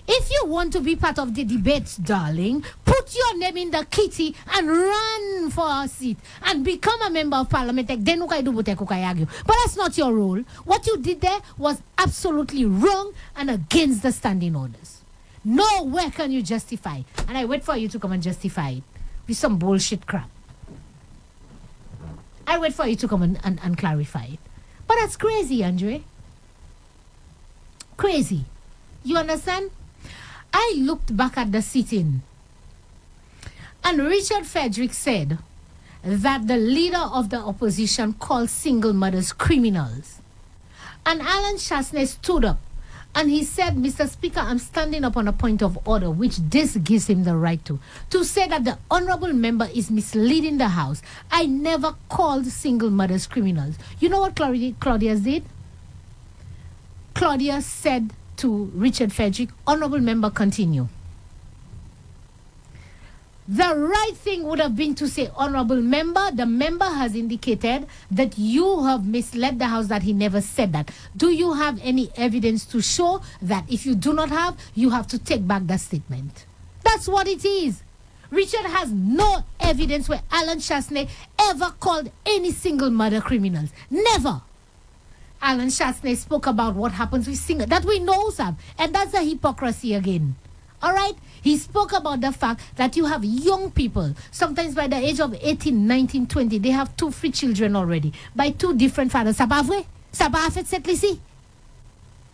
if you want to be part of the debate, darling, put your name in the kitty and run for a seat and become a member of parliament. But that's not your role. What you did there was absolutely wrong and against the standing orders. Nowhere can you justify. And I wait for you to come and justify it with some bullshit crap. I wait for you to come and clarify it. But that's crazy, Andre. Crazy. You understand? I looked back at the sitting, and Richard Frederick said that the leader of the opposition called single mothers criminals. And Alan Chasney stood up and he said, Mr. Speaker, I'm standing up on a point of order, which this gives him the right to say that the honorable member is misleading the House. I never called single mothers criminals. You know what Claudius did? Claudius said to Richard Frederick, honorable member, continue. The right thing would have been to say, honorable member, the member has indicated that you have misled the House, that he never said that. Do you have any evidence to show that? If you do not have, you have to take back that statement. That's what it is. Richard has no evidence where Alan Chasney ever called any single mother criminals. Never. Alan Chasney spoke about what happens with single, that we know, Sam, and that's a hypocrisy again. All right? He spoke about the fact that you have young people, sometimes by the age of 18, 19, 20, they have 2 free children already, by 2 different fathers. Ça pas vrai? Ça pas fait cette ici?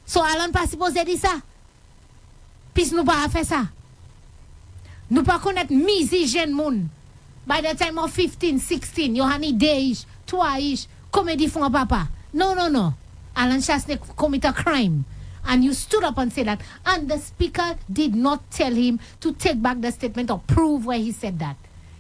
So Alan pas supposé dire ça? Puis nous pas fait ça. Nous pas connaître misi jeune moun. By the time of 15, 16, you have day-ish, 2-ish, comédie font papa. No. Alan Chasney commit a crime. And you stood up and said that. And the speaker did not tell him to take back the statement or prove where he said that.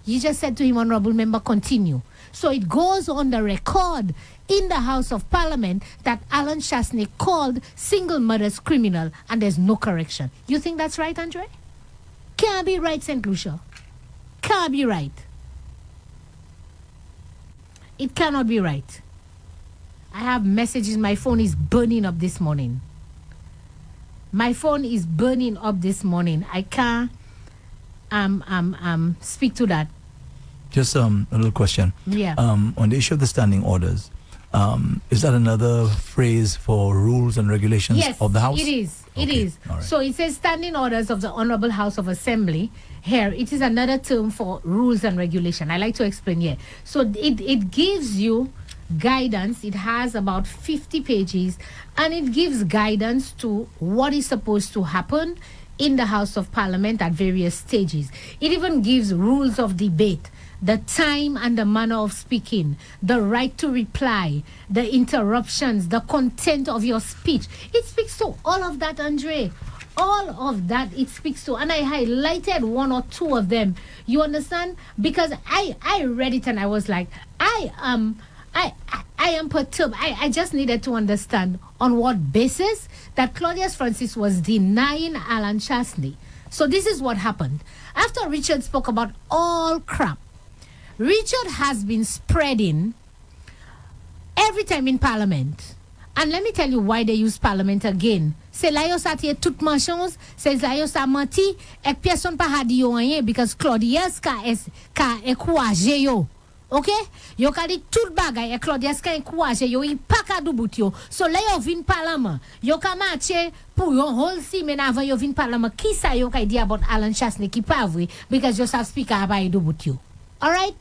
You just said to him, honorable member, continue. So it goes on the record in the House of Parliament that Alan Chasney called single mothers criminal, and there's no correction. You think that's right, Andre? Can't be right, St. Lucia. Can't be right. It cannot be right. I have messages. My phone is burning up this morning. My phone is burning up this morning. I can't speak to that. Just a little question. Yeah. On the issue of the standing orders, is that another phrase for rules and regulations of the House? It is. Okay. It is. Right. So it says standing orders of the Honorable House of Assembly. Here, it is another term for rules and regulation. I like to explain here. So it gives you guidance. It has about 50 pages, and it gives guidance to what is supposed to happen in the House of Parliament at various stages. It even gives rules of debate, the time and the manner of speaking, the right to reply, the interruptions, the content of your speech. It speaks to all of that, Andre. All of that it speaks to. And I highlighted 1 or 2 of them. You understand? Because I read it and I was like, I am perturbed. I just needed to understand on what basis that Claudius Francis was denying Alan Chasney. So this is what happened. After Richard spoke about all crap, Richard has been spreading every time in Parliament. And let me tell you why they use Parliament again. C'est là yo sa tie toute manchons, c'est là yo sa menti, et personne pas ha di yo rien because Claudius ka encouragé yo. Okay? Yo ka di tout bagay, et Claudius ka encouragé yo, il pa ka do bout yo. So là yo vin Parlement, yo ka marche pour yon whole semaine avant yo vin Parlement. Ki sa yo ka di about Alan Chasney ki pa vre because yo sa speaker ba do bout yo. All right?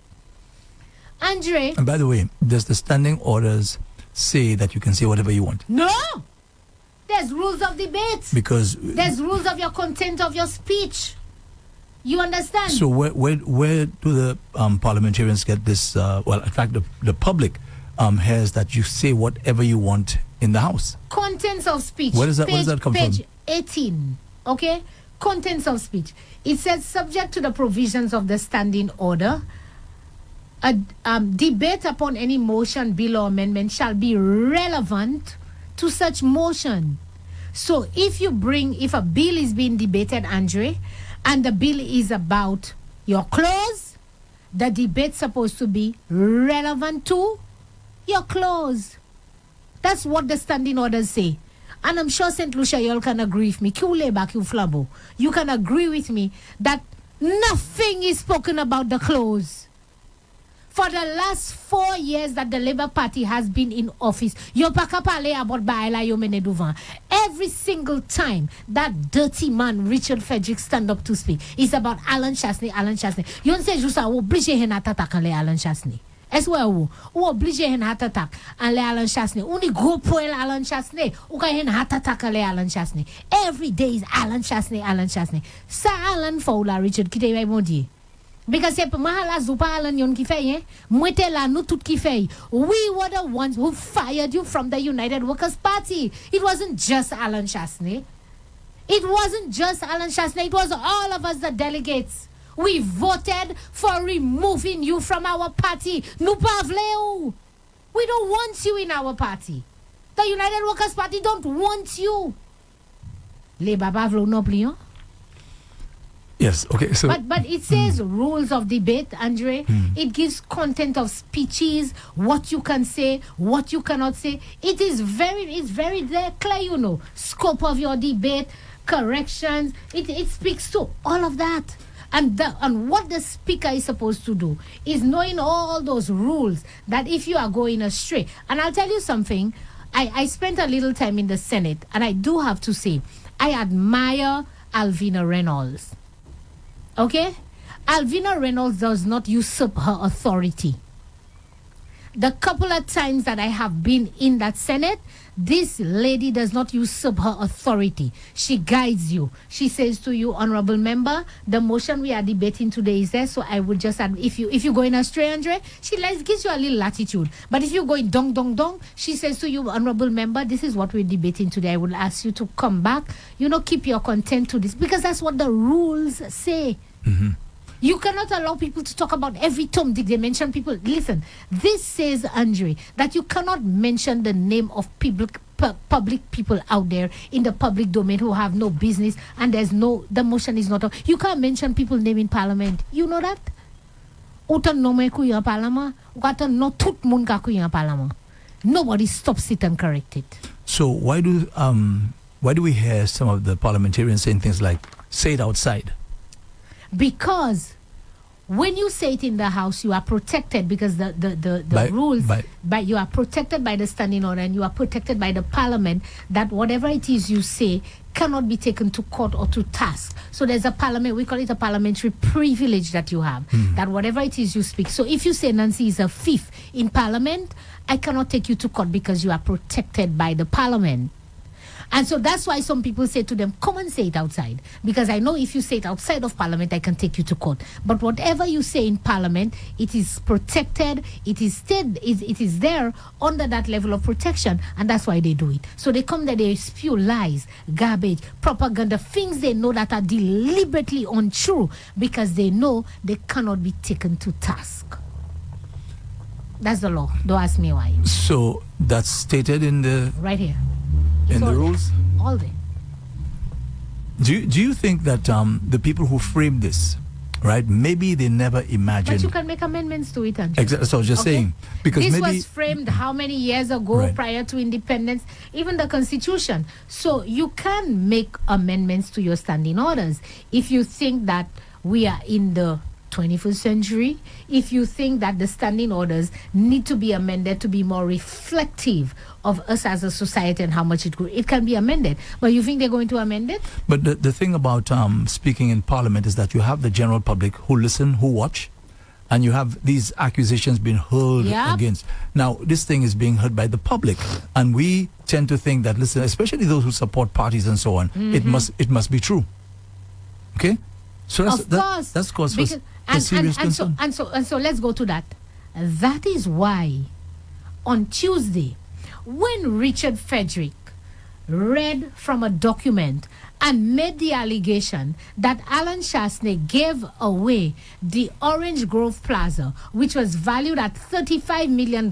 Andre. And by the way, does the standing orders say that you can say whatever you want? No. There's rules of debate. Because there's rules of your content of your speech. You understand? So where do the parliamentarians get this? Well, in fact, the public has that you say whatever you want in the House. Contents of speech. Where does that come page from? 18. Okay? Contents of speech. It says, subject to the provisions of the standing order, a debate upon any motion, bill, or amendment shall be relevant to such motion. So if a bill is being debated, Andre, and the bill is about your clothes, the debate's supposed to be relevant to your clothes. That's what the standing orders say. And I'm sure St. Lucia, you all can agree with me. You can agree with me that nothing is spoken about the clothes. For the last 4 years that the Labour Party has been in office, every single time that dirty man Richard Frederick stand up to speak, it's about Alan Chasney. You don't say just oblige hen attack Alan Chasney. As well, ou oblige hen attack and Alan Chasney. Only go pour Alan Chasney. Ou ka hen attack Alan Chasney. Every day is Alan Chasney. Sa Alan Fowler Richard kite bay modi. Because c'est mahala zupa Alan yon ki fay, mwete la nou tout ki fay. We were the ones who fired you from the United Workers' Party. It wasn't just Alan Chasney. It was all of us, the delegates. We voted for removing you from our party. Nou pa vle ou. We don't want you in our party. The United Workers' Party don't want you. Le baba vle ou non pli, hein? Yes, okay. So, but it says rules of debate, Andre. It gives content of speeches, what you can say, what you cannot say. It's very clear, scope of your debate, corrections. It speaks to all of that. And what the speaker is supposed to do is knowing all those rules that if you are going astray. And I'll tell you something. I spent a little time in the Senate, and I do have to say, I admire Alvina Reynolds. Okay? Alvina Reynolds does not usurp her authority. The couple of times that I have been in that Senate, this lady does not usurp her authority. She guides you. She says to you, honorable member, the motion we are debating today is there, so I would just add, if you go in astray, Andre, she gives you a little latitude. But if you go in dong, she says to you, honorable member, this is what we're debating today. I would ask you to come back, keep your content to this, because that's what the rules say. Mm-hmm. You cannot allow people to talk about every Tom, Dick, they mention people. Listen, this says, Andre, that you cannot mention the name of public people out there in the public domain who have no business, and the motion is not. You can't mention people's name in parliament. You know that? Nobody stops it and correct it. So why do we hear some of the parliamentarians saying things like, say it outside? Because when you say it in the House, you are protected because the rules, you are protected by the standing order, and you are protected by the parliament, that whatever it is you say cannot be taken to court or to task. So there's a parliament, we call it a parliamentary privilege that you have, that whatever it is you speak. So if you say Nancy is a thief in parliament, I cannot take you to court because you are protected by the parliament. And so that's why some people say to them, come and say it outside. Because I know if you say it outside of parliament, I can take you to court. But whatever you say in parliament, it is protected. It is there under that level of protection. And that's why they do it. So they come there, they spew lies, garbage, propaganda, things they know that are deliberately untrue, because they know they cannot be taken to task. That's the law. Don't ask me why. So that's stated in the... Right here. In the rules? All day. Do you think that the people who framed this, right, maybe they never imagined... But you can make amendments to it, Andrew. Exactly. So I was just saying. Because this maybe... was framed how many years ago, right, prior to independence, even the Constitution. So you can make amendments to your standing orders. If you think that we are in the 21st century, if you think that the standing orders need to be amended to be more reflective of us as a society and how much it can be amended. But you think they're going to amend it? But the thing about speaking in parliament is that you have the general public who listen, who watch, and you have these accusations being hurled Yep. against. Now, this thing is being heard by the public, and we tend to think that, listen, especially those who support parties and so on, it must be true. Okay, so that's cause for serious concern. So let's go to that. That is why on Tuesday, when Richard Frederick read from a document and made the allegation that Alan Chasney gave away the Orange Grove Plaza, which was valued at $35 million,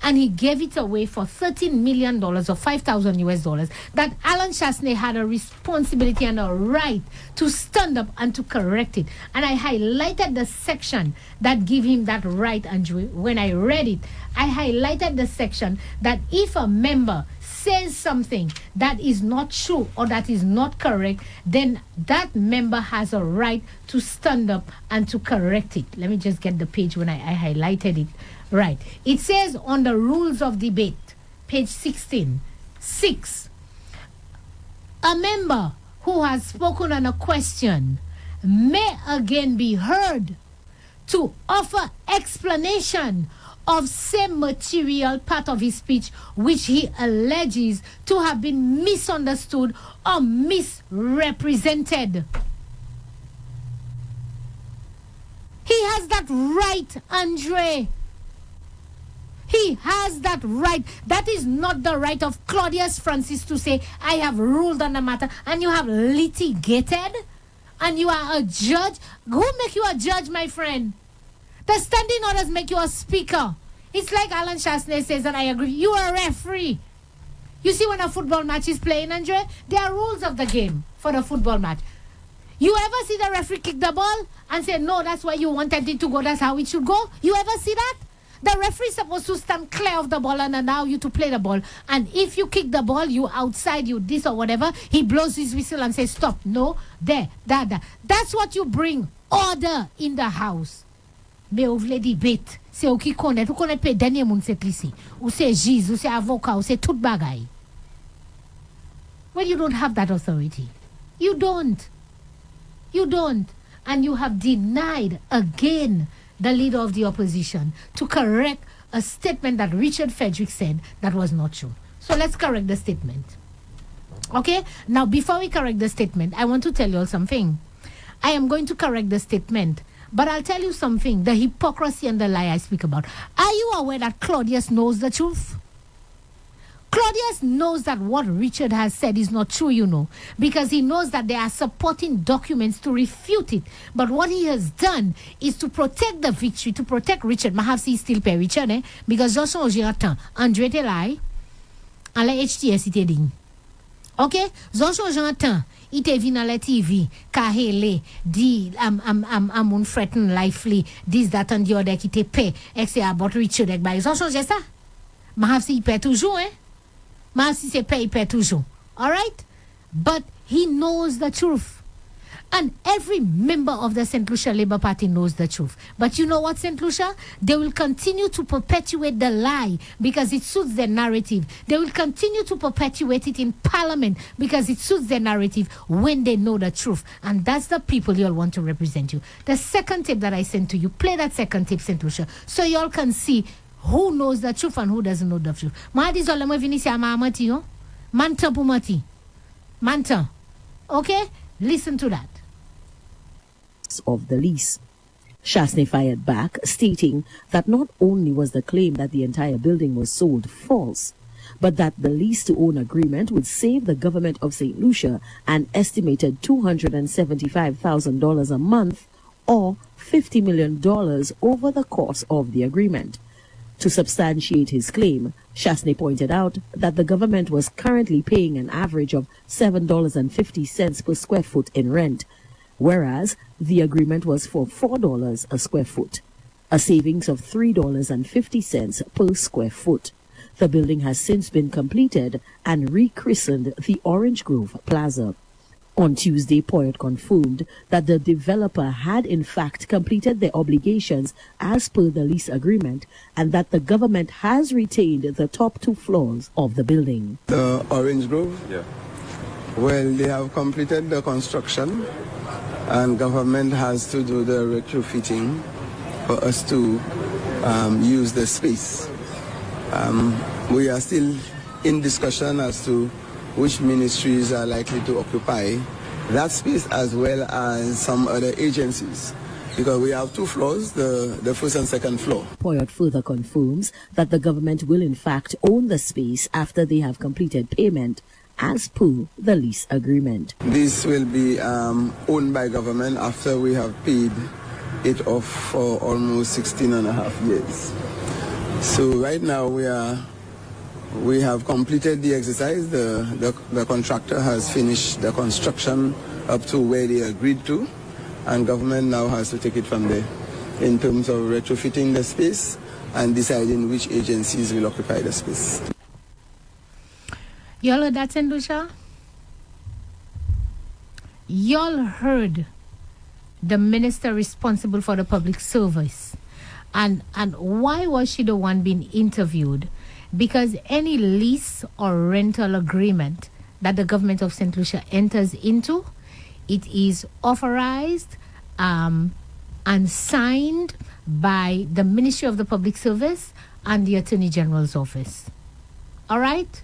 and he gave it away for $13 million or $5,000 US, that Alan Chasney had a responsibility and a right to stand up and to correct it. And I highlighted the section that gave him that right, Andrew. When I read it, I highlighted the section that if a member says something that is not true or that is not correct, then that member has a right to stand up and to correct it. Let me just get the page when I highlighted it. Right. It says on the rules of debate, page 16, 6, a member who has spoken on a question may again be heard to offer explanation of same material part of his speech which he alleges to have been misunderstood or misrepresented. He has that right, Andre. He has that right. That is not the right of Claudius Francis to say, I have ruled on the matter, and you have litigated, and you are a judge. Who make you a judge, my friend? The standing orders make you a speaker. It's like Alan Chasney says, and I agree, you are a referee. You see, when a football match is playing, Andre, there are rules of the game for the football match. You ever see the referee kick the ball and say, no, that's why you wanted it to go, that's how it should go? You ever see that? The referee is supposed to stand clear of the ball and allow you to play the ball. And if you kick the ball, you outside, you this or whatever, he blows his whistle and says, stop. No, there, that. That's what you bring order in the house. Mais vous voulez debate, c'est ou qui connaît, ou connaît pas dernier monde c'est ici, ou c'est juge, ou c'est avocat, ou c'est tout bagay. Well, you don't have that authority. You don't. And you have denied again the leader of the opposition to correct a statement that Richard Frederick said that was not true. So let's correct the statement. Okay? Now, before we correct the statement, I want to tell you all something. I am going to correct the statement. But I'll tell you something, the hypocrisy and the lie I speak about. Are you aware that Claudius knows the truth? Claudius knows that what Richard has said is not true, you know, because he knows that there are supporting documents to refute it. But what he has done is to protect the victory, to protect Richard. I have seen still pay Richard, because just so j'ai attend, André te lie, and la HTS ite ding. Okay? Zonso j'entends, ite vi dans la TV, kahele, di amun threaten lively, this, that, and the other, qui te pay, etc. about Richard, ek ba. Zonso j'ai ça. Ma have si pay toujours, Ma have si se pay toujours. Alright? But he knows the truth. And every member of the St. Lucia Labour Party knows the truth. But you know what, St. Lucia? They will continue to perpetuate the lie because it suits their narrative. They will continue to perpetuate it in Parliament because it suits their narrative when they know the truth. And that's the people you all want to represent you. The second tape that I sent to you, play that second tape, St. Lucia, so you all can see who knows the truth and who doesn't know the truth. Mantan. Okay? Listen to that. Of the lease. Chasney fired back, stating that not only was the claim that the entire building was sold false, but that the lease-to-own agreement would save the government of St. Lucia an estimated $275,000 a month or $50 million over the course of the agreement. To substantiate his claim, Chasney pointed out that the government was currently paying an average of $7.50 per square foot in rent, whereas the agreement was for $4 a square foot, a savings of $3.50 per square foot. The building has since been completed and rechristened the Orange Grove Plaza. On Tuesday, Poyet confirmed that the developer had in fact completed their obligations as per the lease agreement and that the government has retained the top 2 floors of the building. The Orange Grove? Yeah. Well, they have completed the construction and government has to do the retrofitting. for us to use the space. We are still in discussion as to which ministries are likely to occupy that space as well as some other agencies. Because we have 2 floors, the first and second floor. Poyot further confirms that the government will in fact own the space after they have completed payment as per the lease agreement. This will be owned by government after we have paid it off for almost 16 and a half years. So right now we have completed the exercise. The contractor has finished the construction up to where they agreed to, and government now has to take it from there in terms of retrofitting the space and deciding which agencies will occupy the space. Y'all heard that, St. Lucia? Y'all heard the minister responsible for the public service. And why was she the one being interviewed? Because any lease or rental agreement that the government of St. Lucia enters into, it is authorized and signed by the Ministry of the Public Service and the Attorney General's office. All right?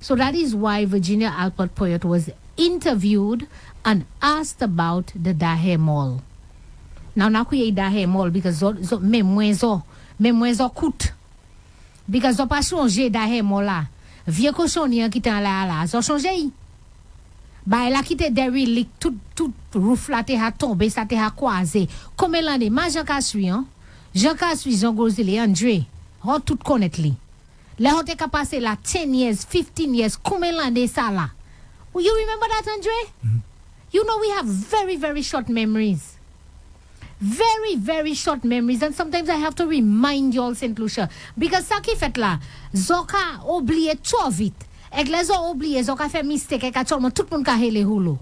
So that is why Virginia Albert Poyot was interviewed and asked about the Dahe Mall. Now, nakuye Dahe Mall because memwezo coûte. Because zo pas changer Dahe Mall là. Vieux cochon ni qui tan là, zo changer. Ba la kite derrick tout roof la te ha tombé, ça te ha croisé. Comme l'année, ma Jean Kasui hein. Jean Kasui Jean Gozili André. On tout connaître li. La hote ka passé la 10 years, 15 years, comme l'année ça là. You remember that, Andre? Mm-hmm. You know we have very, very short memories. Very, very short memories. And sometimes I have to remind you all, St. Lucia. Because ça qui fait là, Zoka oublié trop vite. Et les gens oublié, Zoka fait mistake, et tout le monde ka hele hulo.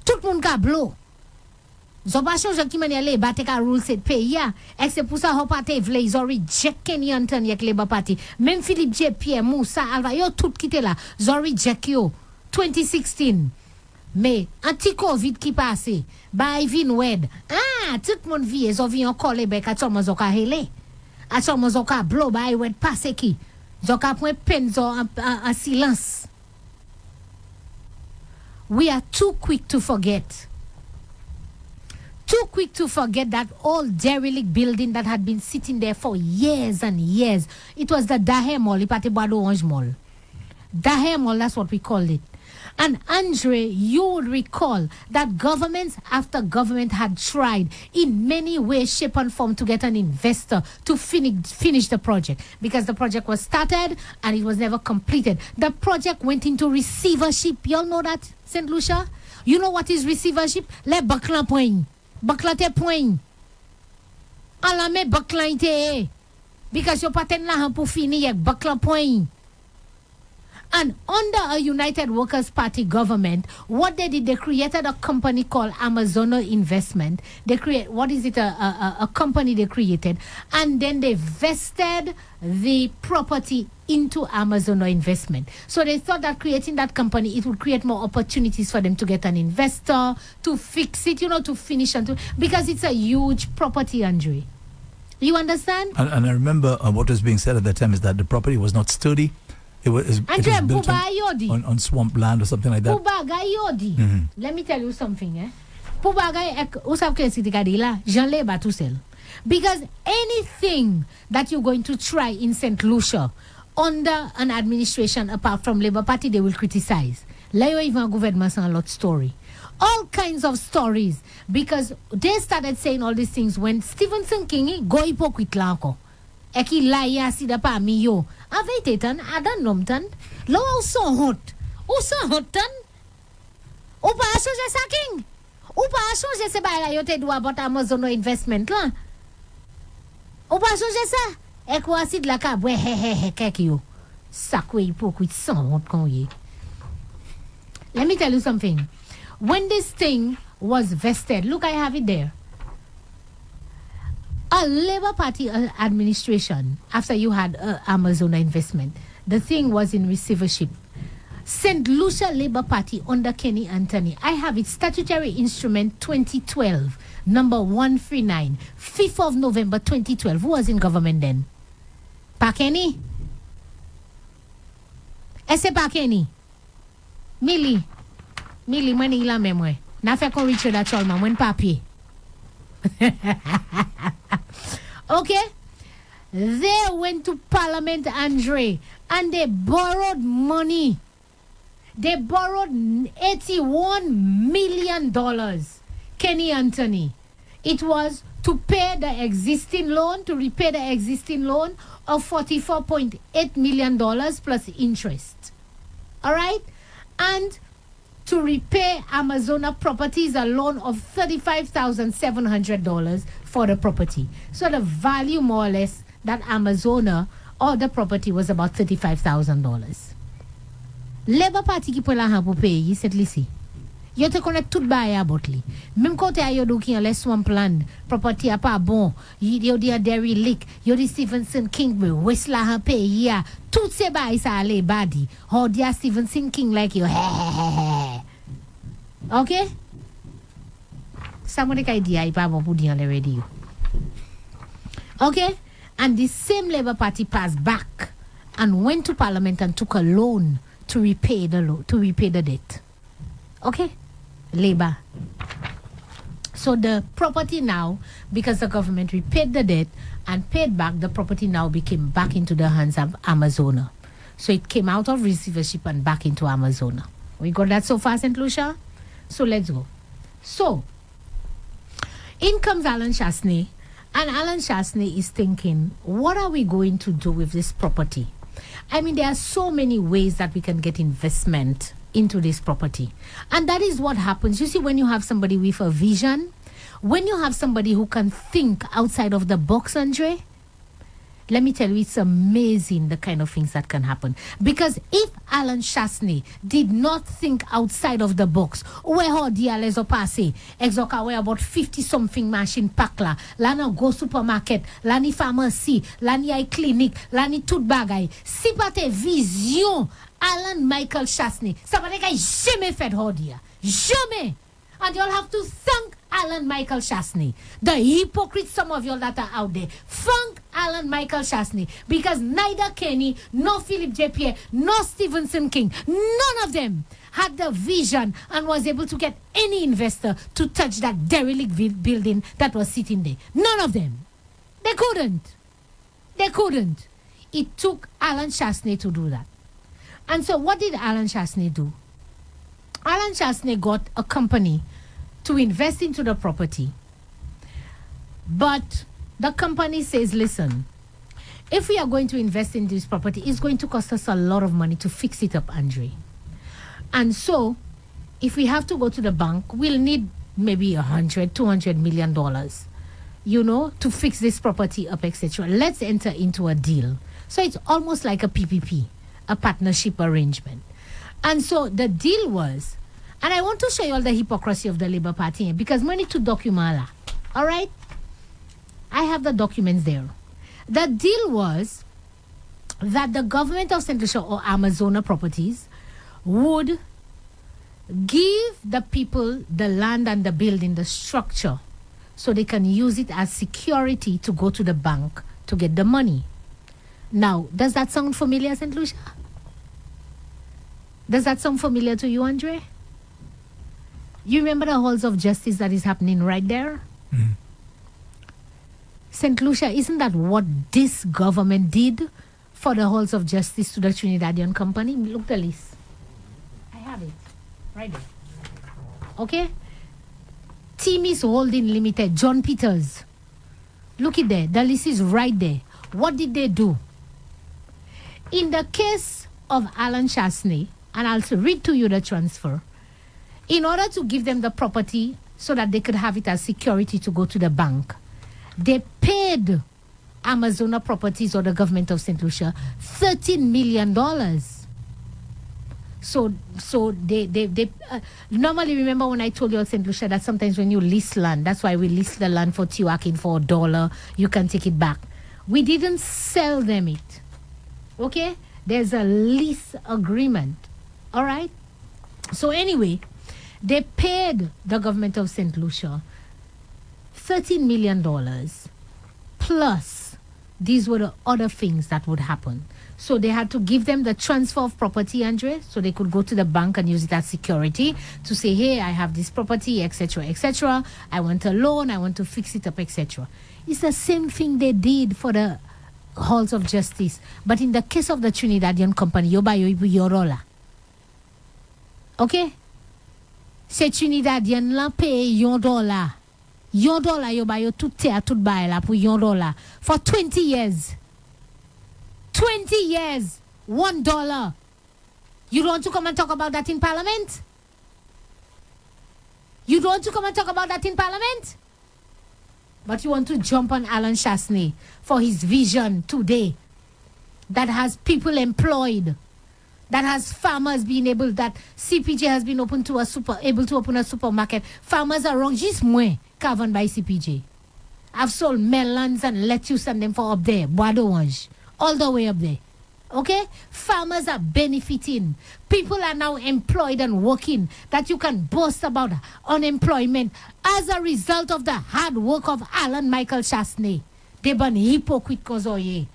Tout le monde ka blow. Zoba change qui mène les batte ka rule cette pays. Et c'est pour ça qu'on pas te vle, ils ont reject Kenny Anton yek les parti. Même Philippe J. Pierre Moussa, Alva, yo tout quitté là. Ils ont reject yo. 2016. Mais, anti-Covid qui passe, ba vin wed. Ah, tout le monde vit, ils ont vu encore les becs, à tout le monde ka hele. À tout le monde ka blow, ba wed passe qui. Ils ont point peine en silence. We are too quick to forget. Too quick to forget that old derelict building that had been sitting there for years and years. It was the Dahe Mall, Ipatebado Orange Mall. Dahe Mall, that's what we called it. And Andre, you would recall that government after government had tried in many ways, shape and form to get an investor to finish the project. Because the project was started and it was never completed. The project went into receivership. Y'all know that, St. Lucia? You know what is receivership? Le baklan point. Bakla te point. Alame baklan te. Because you paten la pour fini yek baklan point. And under a United Workers' Party government, what they did, they created a company called Amazono Investment. They create, what is it, a company they created. And then they vested the property into Amazono Investment. So they thought that creating that company, it would create more opportunities for them to get an investor, to fix it, to finish, and because it's a huge property, Andre. You understand? And I remember what was being said at that time is that the property was not sturdy. It was built on swamp land or something like that. Mm-hmm. Let me tell you something. Because anything that you're going to try in St. Lucia under an administration apart from Labour Party, they will criticize. Even government a lot story. All kinds of stories. Because they started saying all these things when Stephenson King go hypocrite lanko. Eki la ya si da pa mi yo. Avete tan, adan nom tan. Lo ou son hot. Ou son hot tan. Ou pa a chanje sa king. Ou pa a chanje se ba la yo te dwa bot Amazono Investment la. Ou pa a chanje sa. Ek wasid la ka bwe he kek yo. Sakwe hypocrite son hot kon ye. Let me tell you something. When this thing was vested, look, I have it there. A Labour Party administration, after you had Amazono Investment, the thing was in receivership. St. Lucia Labour Party under Kenny Anthony. I have its statutory instrument 2012, number 139, 5th of November 2012. Who was in government then? Pa Kenny? Ese Pa Kenny? Millie, mwen ila memwe. Na fe kon Richard Acholman, mwen papi. Okay? They went to Parliament, Andre, and they borrowed money. They borrowed $81 million. Kenny Anthony. It was to pay the existing loan, to repay the existing loan of $44.8 million plus interest. All right? And to repay Amazona Properties a loan of $35,700 for the property. So the value, more or less, that Amazona or the property was about $35,000. Labour Party ki pou la han pou paye set lisi. Yo te konet tout ba ya botli. Même kote a yo do ki an les swampland, property a pa bon, yo di a derelict, yo di Stephenson King be wes la han paye ya. Tout se ba isa ale badi. Ho di a Stephenson King like yo. Okay? Somebody ka idea ipa bon pou di an le radio. Okay? And the same Labour Party passed back and went to Parliament and took a loan to repay the debt. Okay? Labour. So the property now, because the government repaid the debt and paid back, the property now became back into the hands of Amazona. So it came out of receivership and back into Amazona. We got that so far, St. Lucia? So let's go. So, in comes Alan Chasney, and Alan Chasney is thinking, what are we going to do with this property? I mean, there are so many ways that we can get investment into this property. And that is what happens. You see, when you have somebody with a vision, when you have somebody who can think outside of the box, Andre, let me tell you, it's amazing the kind of things that can happen. Because if Alan Chasney did not think outside of the box, where ho dia les opase, exoka we about 50-something machine pakla, lana go supermarket, lani pharmacy, lani ay clinic, lani tout bagay. Si pate vision Alan Michael Chasney, ça va pas jamais fait ho dia. Jamais. And you'll have to thank Alan Michael Chasney. The hypocrites, some of you that are out there. Thank Alan Michael Chasney. Because neither Kenny, nor Philip J. Pierre, nor Stephenson King, none of them had the vision and was able to get any investor to touch that derelict building that was sitting there. None of them. They couldn't. They couldn't. It took Alan Chasney to do that. And so what did Alan Chasney do? Alan Chasney got a company to invest into the property. But the company says, listen, if we are going to invest in this property, it's going to cost us a lot of money to fix it up, Andre. And so, if we have to go to the bank, we'll need maybe $100-200 million, to fix this property up, etc. Let's enter into a deal. So it's almost like a PPP, a partnership arrangement. And so the deal was, and I want to show you all the hypocrisy of the Labour Party, because we need to document that. All right? I have the documents there. The deal was that the government of St. Lucia or Amazona Properties would give the people the land and the building, the structure, so they can use it as security to go to the bank to get the money. Now, does that sound familiar, St. Lucia? Does that sound familiar to you, Andre? You remember the halls of justice that is happening right there? Mm. St. Lucia, isn't that what this government did for the halls of justice to the Trinidadian company? Look the list. I have it. Right there. Okay? Timis Holding Limited, John Peters. Look it there. The list is right there. What did they do? In the case of Alan Chasney, and I'll read to you the transfer, in order to give them the property so that they could have it as security to go to the bank, they paid Amazona Properties or the government of St. Lucia $13 million. So they normally, remember when I told you at St. Lucia that sometimes when you lease land, that's why we lease the land for Tiwakin for $1, you can take it back. We didn't sell them it. Okay? There's a lease agreement. All right? So anyway, they paid the government of St. Lucia $13 million plus these were the other things that would happen. So they had to give them the transfer of property, Andre, so they could go to the bank and use it as security to say, hey, I have this property, etc., etc. I want a loan, I want to fix it up, etc. It's the same thing they did for the halls of justice. But in the case of the Trinidadian company, you buy your roller. Okay? C'est Trinidadian la paye $1. $1 you buy your tout terre, tout buy la pour $1 for 20 years. 20 years, $1. You don't want to come and talk about that in Parliament? You don't want to come and talk about that in Parliament? But you want to jump on Alan Chasney for his vision today that has people employed, that has farmers being able, that CPJ has been able to open a supermarket. Farmers are wrong, just moins covered by CPJ. I've sold melons and lettuce and them for up there, bois d'orange. All the way up there. Okay? Farmers are benefiting. People are now employed and working. That you can boast about unemployment as a result of the hard work of Alan Michael Chasney. They've been hypocrite kozoye.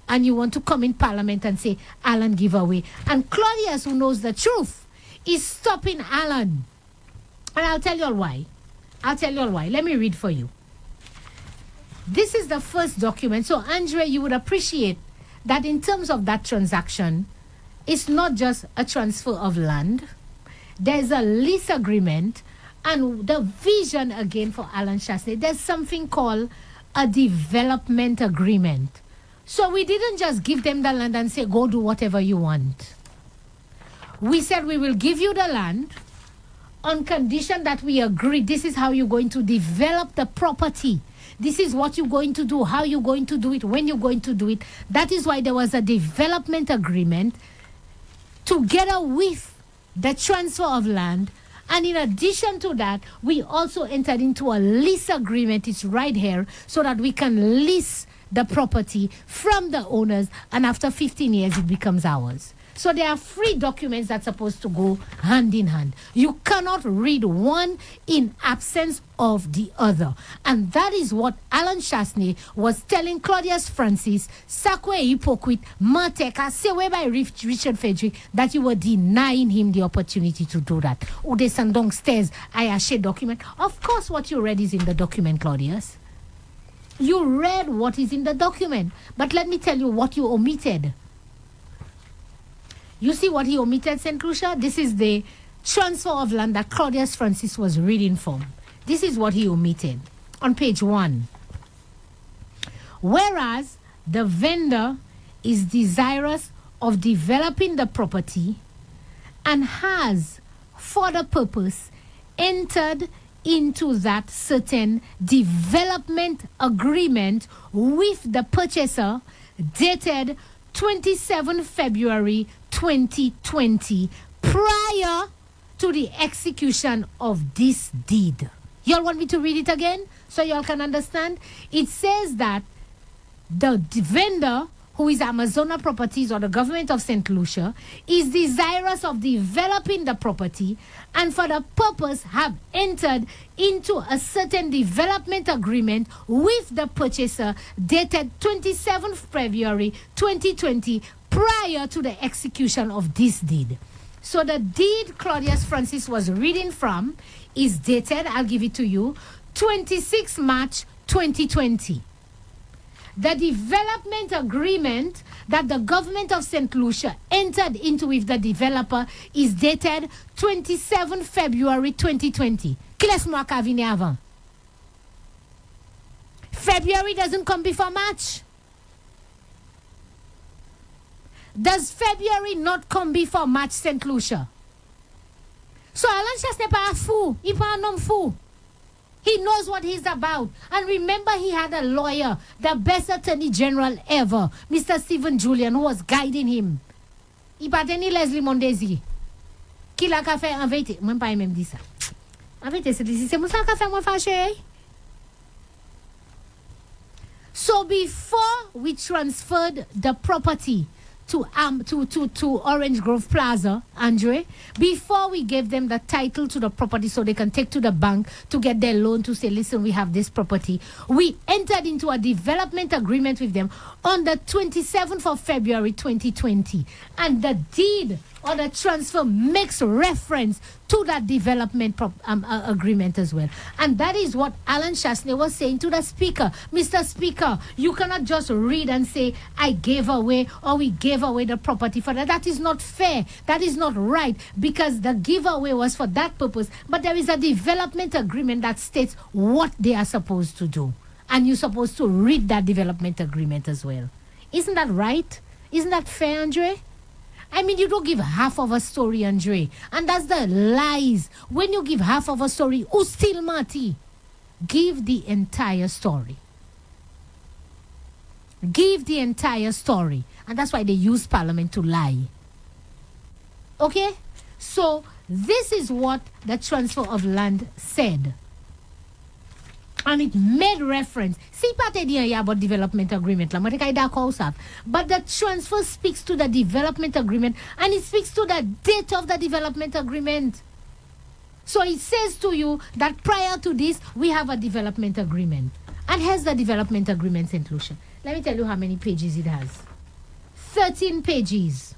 And you want to come in Parliament and say, Alan give away. And Claudius, who knows the truth, is stopping Alan. And I'll tell you all why. Let me read for you. This is the first document. So, Andre, you would appreciate that in terms of that transaction, it's not just a transfer of land. There's a lease agreement and the vision again for Alan Chasney. There's something called a development agreement. So we didn't just give them the land and say, go do whatever you want. We said we will give you the land on condition that we agree this is how you're going to develop the property. This is what you're going to do, how you're going to do it, when you're going to do it. That is why there was a development agreement together with the transfer of land. And in addition to that, we also entered into a lease agreement. It's right here so that we can lease the property from the owners. And after 15 years, it becomes ours. So there are 3 documents that's supposed to go hand in hand. You cannot read one in absence of the other. And that is what Alan Chasney was telling Claudius Francis, Sakwe hypocrite, Mateka, Sewe by Richard Frederick, that you were denying him the opportunity to do that. Ude Sandong stairs, I share document. Of course, what you read is in the document, Claudius. You read what is in the document. But let me tell you what you omitted. You see what he omitted, St. Lucia? This is the transfer of land that Claudius Francis was reading from. This is what he omitted on page 1. Whereas the vendor is desirous of developing the property and has, for the purpose, entered into that certain development agreement with the purchaser dated 27 February 2020 prior to the execution of this deed. Y'all want me to read it again so y'all can understand? It says that the vendor, who is Amazona Properties or the government of St. Lucia, is desirous of developing the property and for the purpose have entered into a certain development agreement with the purchaser dated 27 February 2020 prior to the execution of this deed. So the deed Claudius Francis was reading from is dated, I'll give it to you, 26 March 2020. The development agreement that the government of St. Lucia entered into with the developer is dated 27 February 2020. Qui laisse-moi qu'à venir avant? February doesn't come before March. Does February not come before March, St. Lucia? So Alan Chas n'est pas un fou. Il n'est pas un homme fou. He knows what he's about. And remember, he had a lawyer, the best attorney general ever, Mr. Stephen Julian, who was guiding him. Il pas tenu Leslie Mondesi. Qui l'a fait en vérité? Moi, pas même dit ça. En vérité, c'est moi ça qui a fait moi fâché. So before we transferred the property to Orange Grove Plaza, Andre, before we gave them the title to the property so they can take to the bank to get their loan to say, listen, we have this property. We entered into a development agreement with them on the 27th of February 2020. And the deed or the transfer makes reference to that development agreement as well. And that is what Alan Chasney was saying to the speaker. Mr. Speaker, you cannot just read and say, I gave away or we gave away the property for that. That is not fair. That is not right, because the giveaway was for that purpose. But there is a development agreement that states what they are supposed to do. And you're supposed to read that development agreement as well. Isn't that right? Isn't that fair, Andre? I mean, you don't give half of a story, Andre. And that's the lies. When you give half of a story, who's still Marty? Give the entire story. Give the entire story. And that's why they use Parliament to lie. Okay? So, this is what the transfer of land said. And it made reference. See, part of the about development agreement. But the transfer speaks to the development agreement, and it speaks to the date of the development agreement. So it says to you that prior to this, we have a development agreement. And here's the development agreement, St. Lucia. Let me tell you how many pages it has. 13 pages.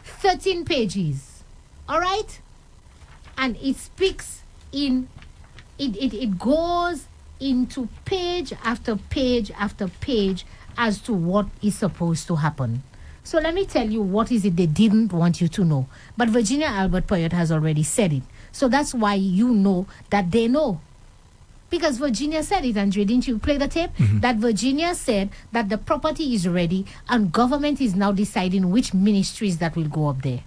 13 pages. All right? And it speaks in... It goes into page after page after page as to what is supposed to happen. So let me tell you what is it they didn't want you to know. But Virginia Albert Poyet has already said it. So that's why you know that they know. Because Virginia said it, Andre. Didn't you play the tape? Mm-hmm. That Virginia said that the property is ready and government is now deciding which ministries that will go up there.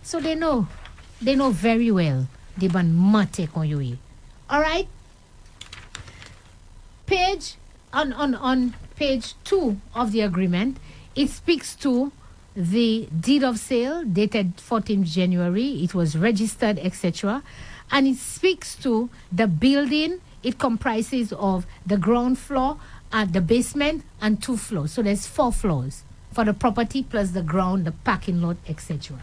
So they know. They know very well. They ban mate on you. All right. Page on page 2 of the agreement, it speaks to the deed of sale dated 14th January. It was registered, etc. And it speaks to the building. It comprises of the ground floor and the basement and 2 floors. So there's 4 floors for the property plus the ground, the parking lot, etc.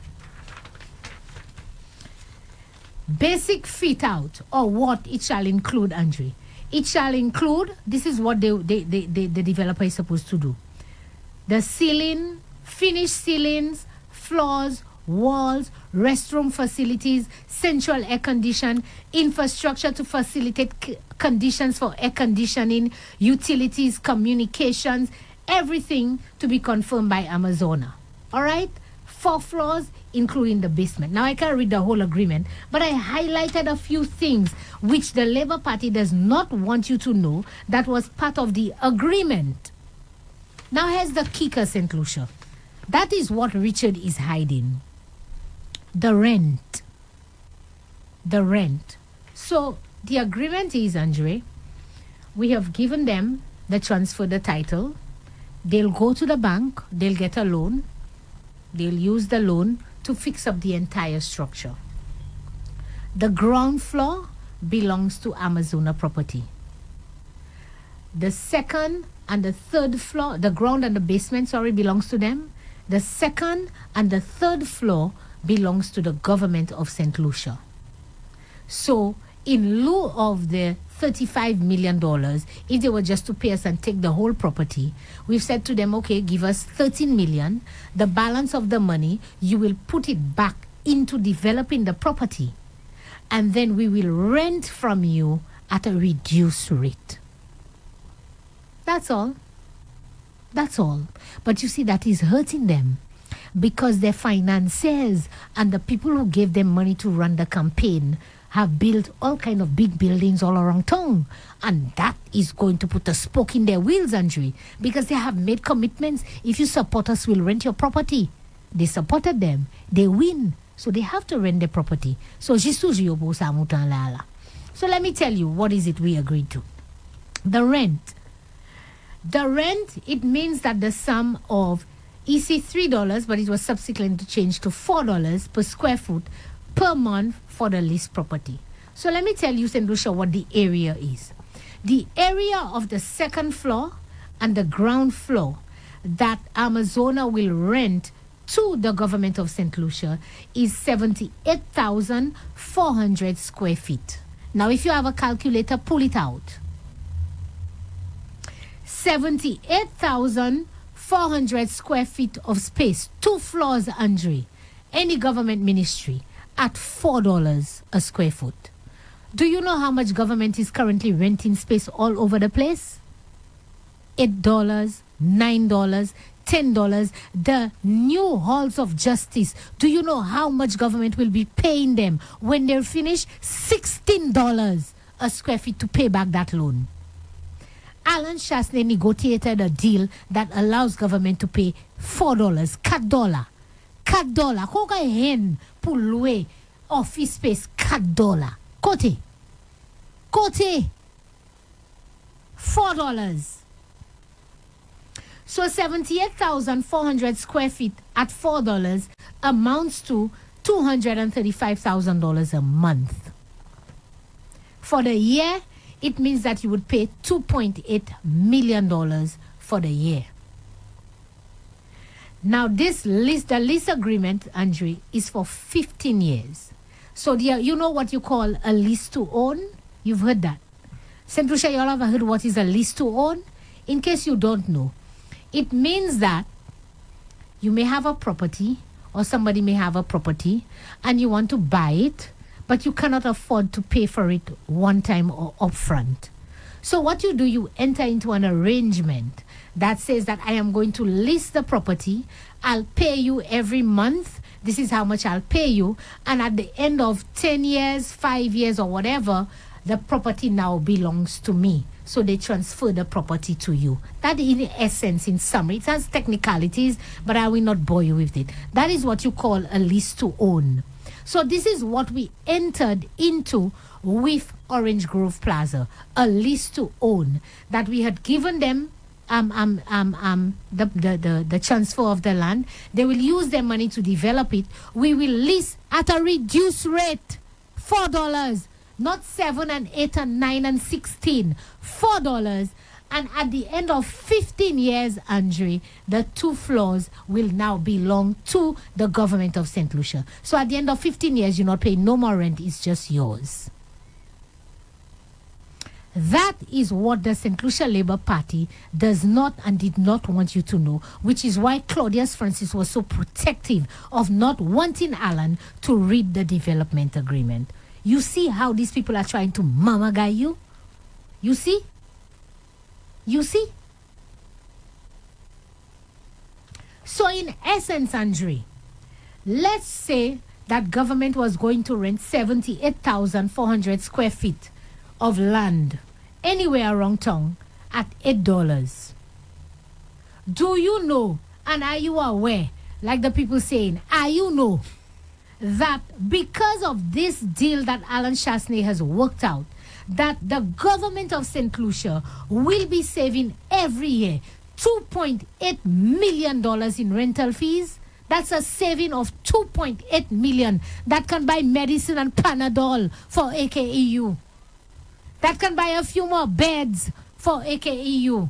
Basic fit out, or what it shall include, Andre. It shall include, this is what the developer is supposed to do. The ceiling, finished ceilings, floors, walls, restroom facilities, central air condition, infrastructure to facilitate conditions for air conditioning, utilities, communications, everything to be confirmed by Amazona. All right? 4 floors, including the basement. Now, I can't read the whole agreement, but I highlighted a few things which the Labour Party does not want you to know that was part of the agreement. Now, here's the kicker, St. Lucia. That is what Richard is hiding. The rent. The rent. So, the agreement is, Andre, we have given them the transfer, the title. They'll go to the bank. They'll get a loan. They'll use the loan to fix up the entire structure. The ground floor belongs to Amazona property. The second and the third floor, the ground and the basement, belongs to them. The second and the third floor belongs to the government of St. Lucia. So, in lieu of the $35 million, if they were just to pay us and take the whole property, we've said to them, okay, give us $13 million. The balance of the money, you will put it back into developing the property. And then we will rent from you at a reduced rate. That's all. That's all. But you see, that is hurting them, because their financiers and the people who gave them money to run the campaign have built all kind of big buildings all around town. And that is going to put a spoke in their wheels, Andre, because they have made commitments. If you support us, we'll rent your property. They supported them. They win. So they have to rent their property. So let me tell you, what is it we agreed to? The rent. The rent, it means that the sum of EC $3, but it was subsequently changed to $4 per square foot per month for the leased property. So let me tell you, St. Lucia, what the area is. The area of the second floor and the ground floor that Amazona will rent to the government of St. Lucia is 78,400 square feet. Now, if you have a calculator, pull it out. 78,400 square feet of space, 2 floors, Andre. Any government ministry at $4 a square foot. Do you know how much government is currently renting space all over the place? $8, $9, $10. The new halls of justice. Do you know how much government will be paying them when they're finished? $16 a square feet to pay back that loan. Alan Chasney negotiated a deal that allows government to pay $4. Cut dollar. Koga hen pulwe office space $4. Kote. $4. So 78,400 square feet at $4 amounts to $235,000 a month. For the year, it means that you would pay $2.8 million for the year. Now, the lease agreement, Andre, is for 15 years. So, you know what you call a lease to own? You've heard that. St. Lucia, you all have heard what is a lease to own? In case you don't know, it means that you may have a property or somebody may have a property and you want to buy it, but you cannot afford to pay for it one time or upfront. So what you do, you enter into an arrangement that says that I am going to lease the property, I'll pay you every month, this is how much I'll pay you, and at the end of 10 years, 5 years or whatever, the property now belongs to me. So they transfer the property to you. That in essence, in summary, it has technicalities, but I will not bore you with it. That is what you call a lease to own. So this is what we entered into with Orange Grove Plaza, a lease to own, that we had given them the transfer of the land. They will use their money to develop it. We will lease at a reduced rate, $4. Not 7 and 8 and 9 and 16, $4. And at the end of 15 years, Andre, the 2 floors will now belong to the government of St. Lucia. So at the end of 15 years, you're not paying no more rent, it's just yours. That is what the St. Lucia Labour Party does not and did not want you to know, which is why Claudius Francis was so protective of not wanting Alan to read the development agreement. You see how these people are trying to mama guy you? You see? So in essence, Andre, let's say that government was going to rent 78,400 square feet of land anywhere around town at $8. Do you know, and are you aware, like the people saying, are you know that because of this deal that Alan Chasney has worked out, that the government of St. Lucia will be saving every year $2.8 million in rental fees? That's a saving of $2.8 million that can buy medicine and Panadol for AKEU. That can buy a few more beds for AKEU.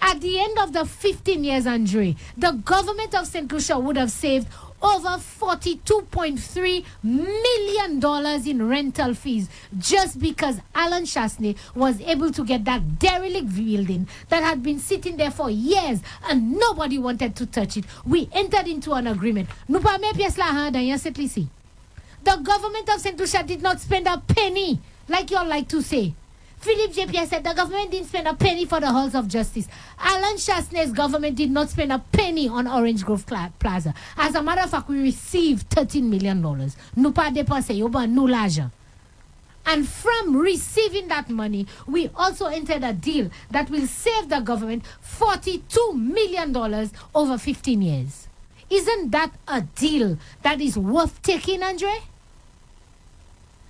At the end of the 15 years, Andre, the government of St. Lucia would have saved over $42.3 million in rental fees just because Alan Chasney was able to get that derelict building that had been sitting there for years and nobody wanted to touch it. We entered into an agreement. The government of St. Lucia did not spend a penny, like you all like to say. Philip J. Pierre said the government didn't spend a penny for the halls of justice. Alan Chasney's government did not spend a penny on Orange Grove Plaza. As a matter of fact, we received $13 million. Nous pas dépensé, yoba nous l'argent. And from receiving that money, we also entered a deal that will save the government $42 million over 15 years. Isn't that a deal that is worth taking, Andre?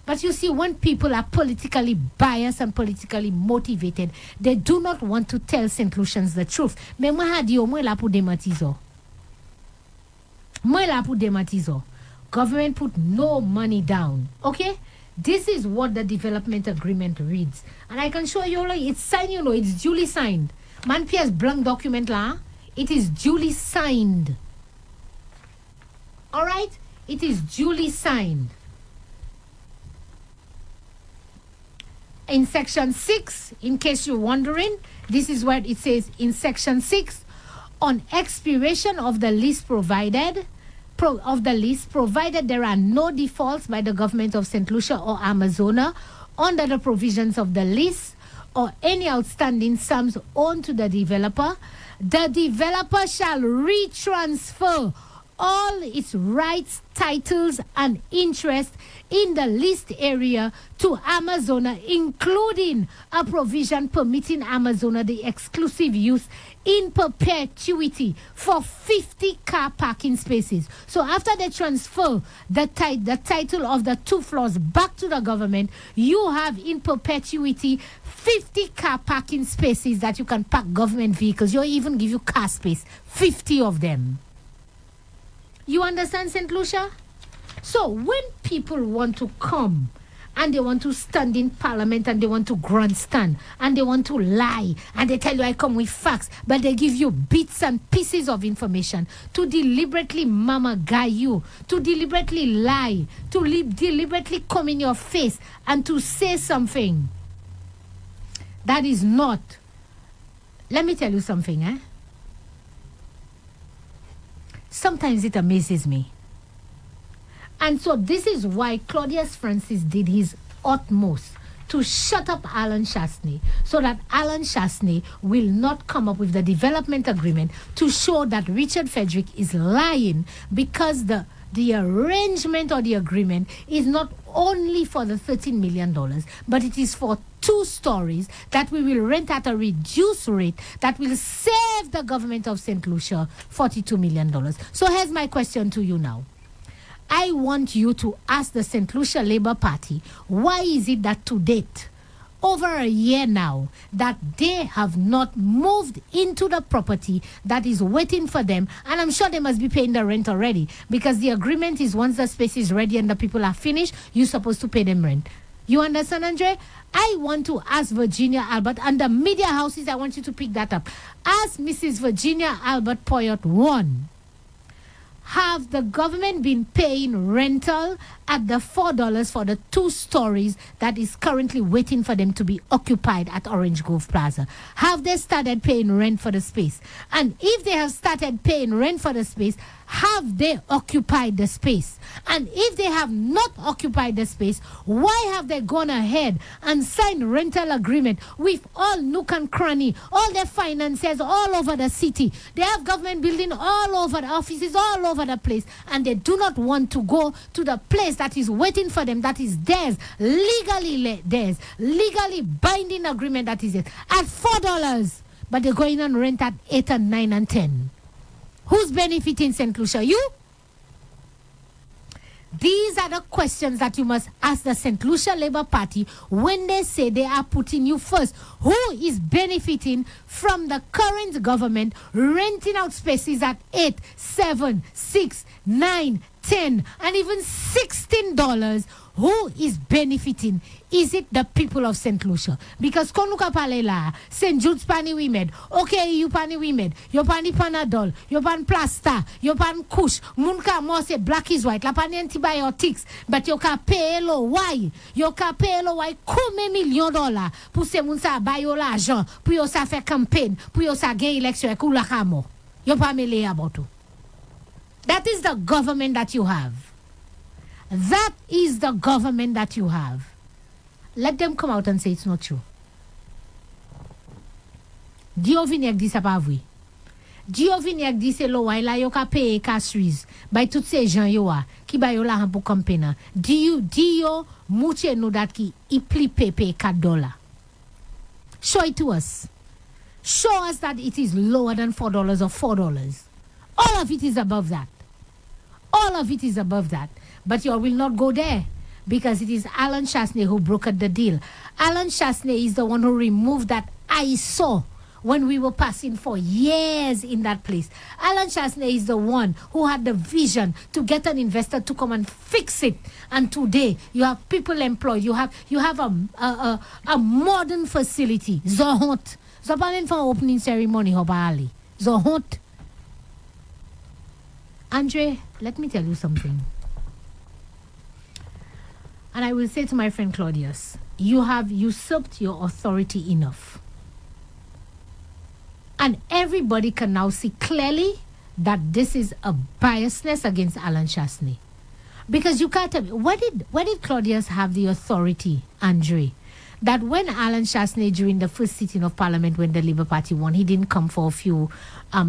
But you see, when people are politically biased and politically motivated, they do not want to tell St. Lucians the truth. Mais moi ha di moi la pour dématizo. Government put no money down. Okay? This is what the development agreement reads. And I can show you, it's signed, it's duly signed. Man pièce blank document là, It is duly signed. All right? It is duly signed. In section 6, in case you're wondering, this is what it says in section 6, on expiration of the lease provided there are no defaults by the government of St. Lucia or Amazona under the provisions of the lease or any outstanding sums owed to the developer shall retransfer all its rights, titles, and interest in the leased area to Amazona, including a provision permitting Amazona the exclusive use in perpetuity for 50 car parking spaces. So after they transfer the title of the 2 floors back to the government, you have in perpetuity 50 car parking spaces that you can park government vehicles. You'll even give you car space, 50 of them. You understand, St. Lucia? So when people want to come and they want to stand in parliament and they want to grandstand and they want to lie and they tell you I come with facts, but they give you bits and pieces of information to deliberately mama guy you, to deliberately lie, to deliberately come in your face and to say something that is not. Let me tell you something, Sometimes it amazes me. And so this is why Claudius Francis did his utmost to shut up Alan Chasney, so that Alan Chasney will not come up with the development agreement to show that Richard Frederick is lying, because the arrangement or the agreement is not only for the $13 million, but it is for 2 stories that we will rent at a reduced rate that will save the government of St. Lucia $42 million. So here's my question to you now. I want you to ask the St. Lucia Labour Party, why is it that to date, over a year now, that they have not moved into the property that is waiting for them? And I'm sure they must be paying the rent already, because the agreement is once the space is ready and the people are finished, you're supposed to pay them rent. You understand, Andre? I want to ask Virginia Albert, and the media houses, I want you to pick that up. Ask Mrs. Virginia Albert Poyot, 1. Have the government been paying rental at the $4 for the 2 stories that is currently waiting for them to be occupied at Orange Grove Plaza? Have they started paying rent for the space? And if they have started paying rent for the space, have they occupied the space? And if they have not occupied the space, why have they gone ahead and signed rental agreement with all nook and cranny, all their finances all over the city? They have government building all over the offices, all over the place, and they do not want to go to the place that is waiting for them, that is theirs, legally theirs, legally binding agreement that is it, at $4, but they go in and rent at 8 and 9 and 10. Who's benefiting, St. Lucia? You? These are the questions that you must ask the St. Lucia Labour Party when they say they are putting you first. Who is benefiting from the current government renting out spaces at 8, 7, 6, 9, 10, and even $16? Who is benefiting? Is it the people of St. Lucia? Because Konuka Palela, St. Jude's Pani Wimed, okay, you Pani Wimed, you Pani Panadol, you Pan Plasta, you Pan Kush, Munka Mose, black is white, la Pani antibiotics, but you can pay lo why? You can pay lo why? Combien $1 million pour se mounsa bayo l'argent, pour yo sa faire campagne, pour yo sa gain election kou la kamo. You pa mele aboto. That is the government that you have. That is the government that you have. Let them come out and say it's not true. Dio vini ek di sa pa vwi. Dio vini ek di se lo why la yo ka paye kasriz by tout se jan yo a ki ba yo la han pou kampena. Dio mouche nou dat ki I pli pepe $4. Show it to us. Show us that it is lower than $4 or $4. All of it is above that. All of it is above that. But you will not go there, because it is Alan Chasney who brokered the deal. Alan Chasney is the one who removed that eyesore when we were passing for years in that place. Alan Chasney is the one who had the vision to get an investor to come and fix it. And today, you have people employed. You have a modern facility. Zohot. Zopalen for opening ceremony, Hobali. Zohot. Andre, let me tell you something. And I will say to my friend Claudius, you have usurped your authority enough. And everybody can now see clearly that this is a biasness against Alan Chasney. Because you can't tell me, where did Claudius have the authority, Andre, that when Alan Chasney, during the first sitting of Parliament when the Labour Party won, he didn't come for a few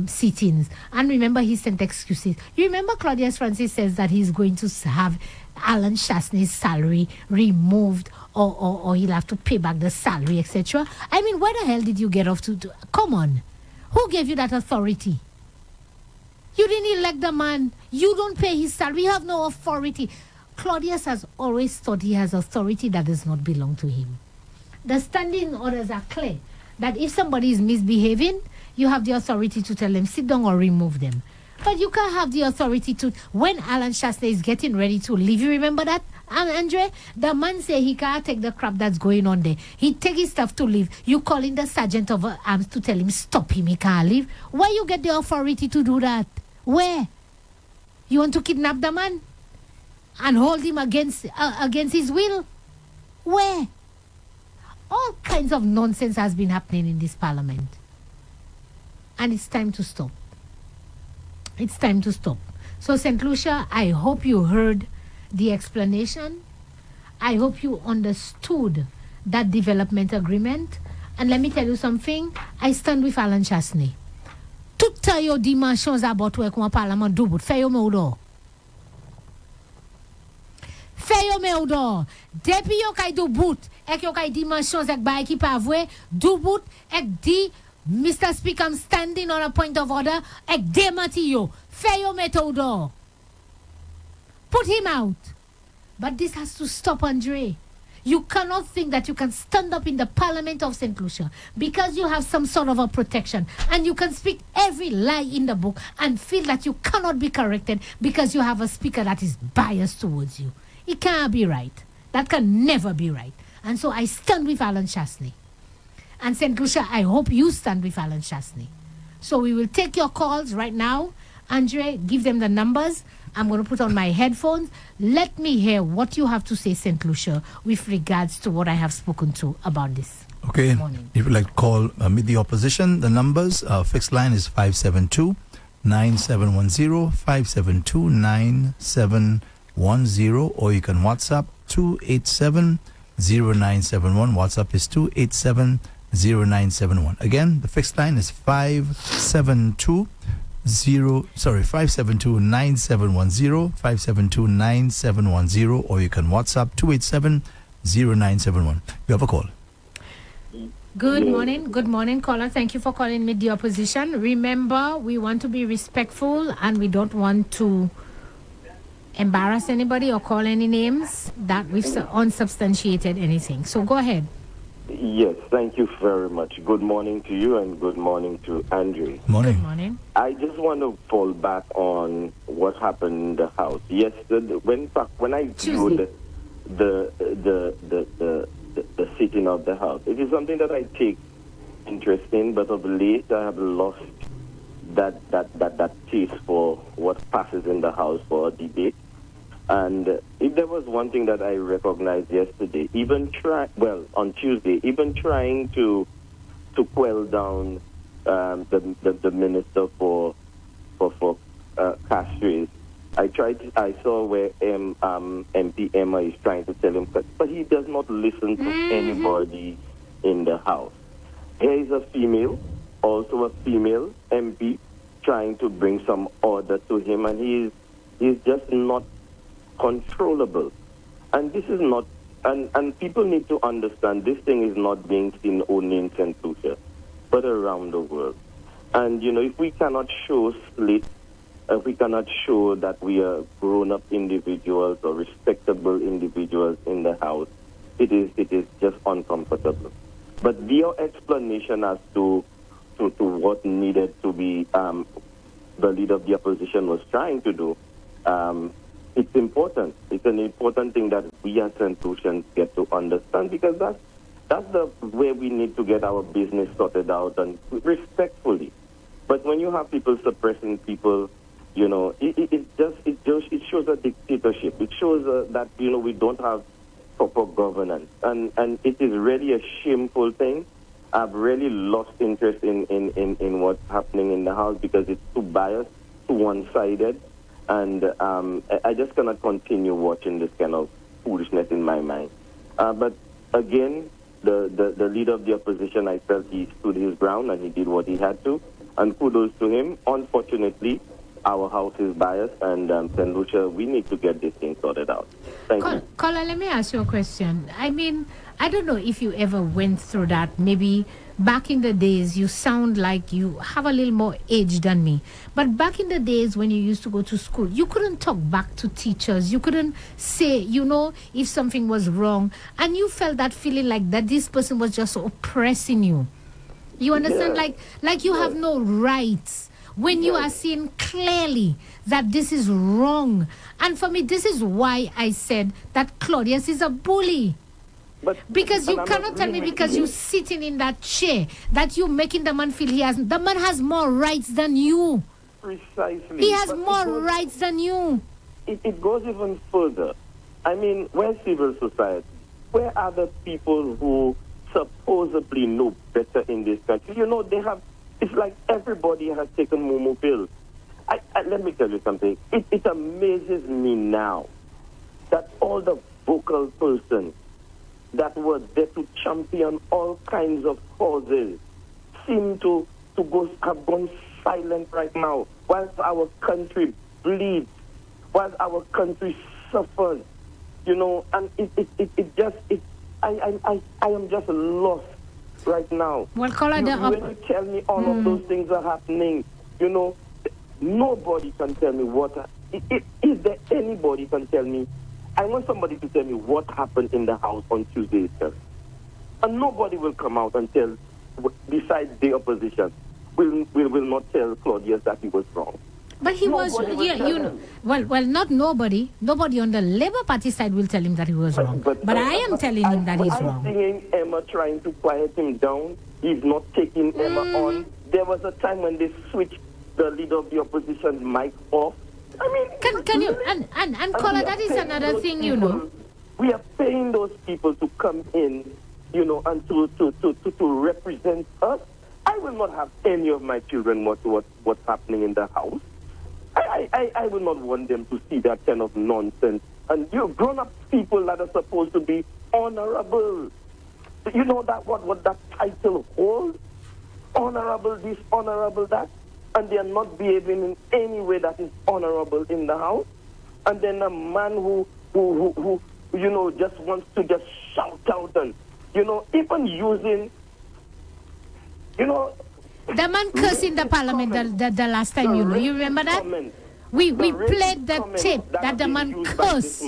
sittings. And remember, he sent excuses. You remember Claudius Francis says that he's going to have Alan Chasney's salary removed or he'll have to pay back the salary, etc. I mean, where the hell did you get off to? Come on. Who gave you that authority? You didn't elect the man. You don't pay his salary. You have no authority. Claudius has always thought he has authority that does not belong to him. The standing orders are clear that if somebody is misbehaving, you have the authority to tell them, sit down or remove them. But you can't have the authority to, when Alan Chasney is getting ready to leave, you remember that, Andre? The man say he can't take the crap that's going on there. He take his stuff to leave. You calling the sergeant of arms to tell him, stop him, he can't leave. Where you get the authority to do that? Where? You want to kidnap the man? And hold him against his will? Where? All kinds of nonsense has been happening in this parliament. And it's time to stop. It's time to stop. So, St. Lucia, I hope you heard the explanation. I hope you understood that development agreement. And let me tell you something. I stand with Alan Chasney. Toutes les dimensions à bord de le Parlement double. Fais-yo me odo. Fais-yo me odo. Depuis yo kay do bout, ek yo kay dimensions ek bay ki pa vwe, do bout ek di Mr. Speaker, I'm standing on a point of order. Ek demati yo. Fais-yo me odo. Put him out. But this has to stop, Andre. You cannot think that you can stand up in the Parliament of St. Lucia because you have some sort of a protection and you can speak every lie in the book and feel that you cannot be corrected because you have a speaker that is biased towards you. It can't be right. That can never be right. And so I stand with Alan Chasney. And St. Lucia, I hope you stand with Alan Chasney. So we will take your calls right now. Andre, give them the numbers. I'm going to put on my headphones. Let me hear what you have to say, St. Lucia, with regards to what I have spoken to about this. Okay. If you'd like to call Meet the Opposition, the numbers, fixed line is 572-9710, 572-9710, or you can WhatsApp 287-0971. WhatsApp is 287-0971. Again, the fixed line is 572-9710, 572-9710, or you can WhatsApp 287-0971. You have a call. Good morning, caller. Thank you for calling Meet the Opposition. Remember, we want to be respectful and we don't want to embarrass anybody or call any names that we've unsubstantiated anything. So go ahead. Yes, thank you very much. Good morning to you and good morning to Andre. Morning. Good morning. I just want to fall back on what happened in the house yesterday. When I viewed the sitting of the house, it is something that I take interest in, but of late I have lost that taste for what passes in the house for a debate. And if there was one thing that I recognized yesterday, on Tuesday, even trying to quell down the minister for castrates, I saw where MP Emma is trying to tell him, but he does not listen to anybody in the house. Here is a female, also a female MP, trying to bring some order to him, and he's just not controllable. And this is not, and people need to understand this thing is not being seen only in St. Lucia, but around the world. And, if we cannot show split, if we cannot show that we are grown-up individuals or respectable individuals in the house, it is just uncomfortable. But their explanation as to what needed to be the leader of the opposition was trying to do, it's important. It's an important thing that we as St. Lucians get to understand, because that's the way we need to get our business sorted out, and respectfully. But when you have people suppressing people You know, it shows a dictatorship. It shows that, you know, we don't have proper governance. And it is really a shameful thing. I've really lost interest in what's happening in the House because it's too biased, too one-sided. And I just cannot continue watching this kind of foolishness in my mind. But again, the leader of the opposition, I felt he stood his ground and he did what he had to. And kudos to him. Unfortunately, our House is biased, and St. Lucia, we need to get this thing sorted out. Thank you. Kola, let me ask you a question. I mean, I don't know if you ever went through that. Maybe back in the days, you sound like you have a little more age than me. But back in the days when you used to go to school, you couldn't talk back to teachers. You couldn't say, you know, if something was wrong. And you felt that feeling like that this person was just oppressing you. You understand? Yeah. Like you have no rights. When you are seeing clearly that this is wrong. And for me, this is why I said that Claudius is a bully. Because you cannot tell me because you're sitting in that chair that you're making the man feel the man has more rights than you. Precisely. He has more rights than you. It goes even further. I mean, where's civil society? Where are the people who supposedly know better in this country? You know, it's like everybody has taken Momo pills. Let me tell you something. It amazes me now that all the vocal persons that were there to champion all kinds of causes seem to have gone silent right now, whilst our country bleeds, whilst our country suffers, you know, and I am just lost right now. Well, when you tell me all of those things are happening, you know, nobody can tell me what. Is there anybody can tell me? I want somebody to tell me what happened in the House on Tuesday itself. And nobody will come out and tell, besides the opposition, will not tell Claudius that he was wrong. But he was, you know, well, not nobody. Nobody on the Labour Party side will tell him that he was wrong. But I am telling him that he's wrong. I'm seeing Emma trying to quiet him down. He's not taking Emma on. There was a time when they switched the leader of the opposition's mic off. I mean, can you and Kola, that is another thing, you know. We are paying those people to come in, you know, and to represent us. I will not have any of my children watch what's happening in the House. I will not want them to see that kind of nonsense. And you grown-up people that are supposed to be honorable. You know that what that title holds? Honorable this, honorable that. And they are not behaving in any way that is honorable in the House. And then a man who you know, just wants to just shout out and, you know, even using, you know... The man cursed in the parliament the last time, you know. You remember that? We played the tape that the man cursed.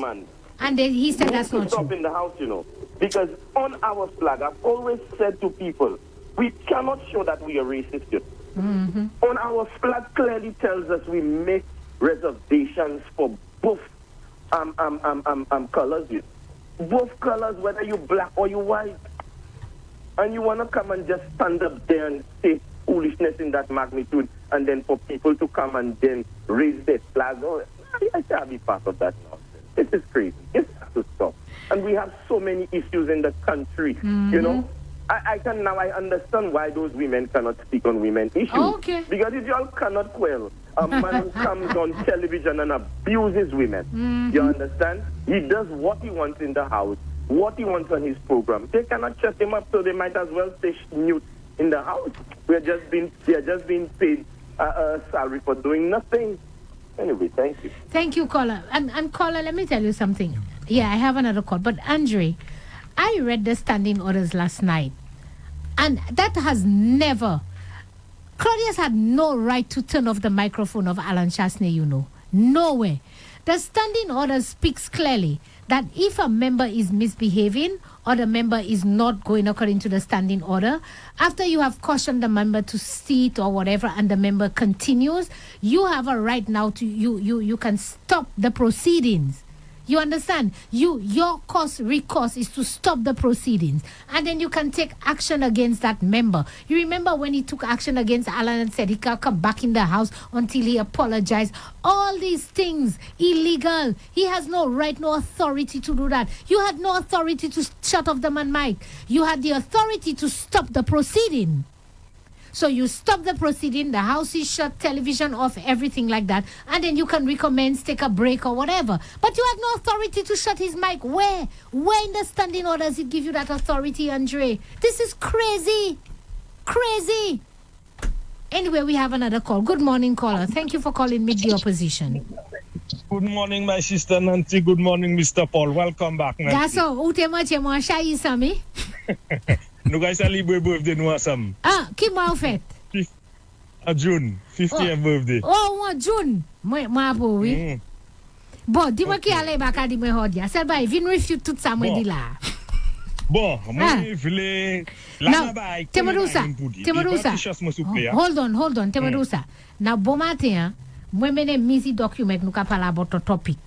And then he said that's not true. In the House, you know, because on our flag, I've always said to people, we cannot show that we are racist. Mm-hmm. On our flag clearly tells us we make reservations for both colors. Both colors, whether you black or you white. And you want to come and just stand up there and say foolishness in that magnitude, and then for people to come and then raise their flag. Oh, I can't be part of that nonsense. This is crazy. This has to stop. And we have so many issues in the country, you know. I understand why those women cannot speak on women issues. Okay. Because if y'all cannot quell a man who comes on television and abuses women, you understand? He does what he wants in the House, what he wants on his program. They cannot shut him up, so they might as well stay mute in the House. They are just being paid a salary for doing nothing. Anyway, thank you. Thank you, caller. And caller, let me tell you something. Yeah, I have another call. But Andre, I read the standing orders last night. And that has never... Claudius had no right to turn off the microphone of Alan Chasney, you know. Nowhere. The standing order speaks clearly that if a member is misbehaving or the member is not going according to the standing order, after you have cautioned the member to sit or whatever and the member continues, you have a right now to... You can stop the proceedings. You understand? Your recourse is to stop the proceedings, and then you can take action against that member. You remember when he took action against Alan and said he can't come back in the house until he apologized. All these things illegal. He has no right, no authority to do that. You had no authority to shut off the man mic. You had the authority to stop the proceeding. So you stop the proceeding, the house is shut, television off, everything like that, and then you can recommence, take a break or whatever. But you have no authority to shut his mic. Where in the standing order does it give you that authority, Andre? This is crazy. Crazy. Anyway, we have another call. Good morning, caller. Thank you for calling Meet the Opposition. Good morning, my sister Nancy. Good morning, Mr. Paul. Welcome back, Nancy. That's all. Moi chahi sami. Nous allons célébrer birthday nous ensemble. Ah, qui m'a fait? June, 50th birthday. Oh, June. Moi pour oui. Bon, dis-moi qui allait baka di moi hodia. C'est ba vin refute tout ça moi dit là. Bon, moi voulais la bail. Temodusa. Hold on, Temodusa. Now bon matin, moi mene misi document nous ka parler about the topic.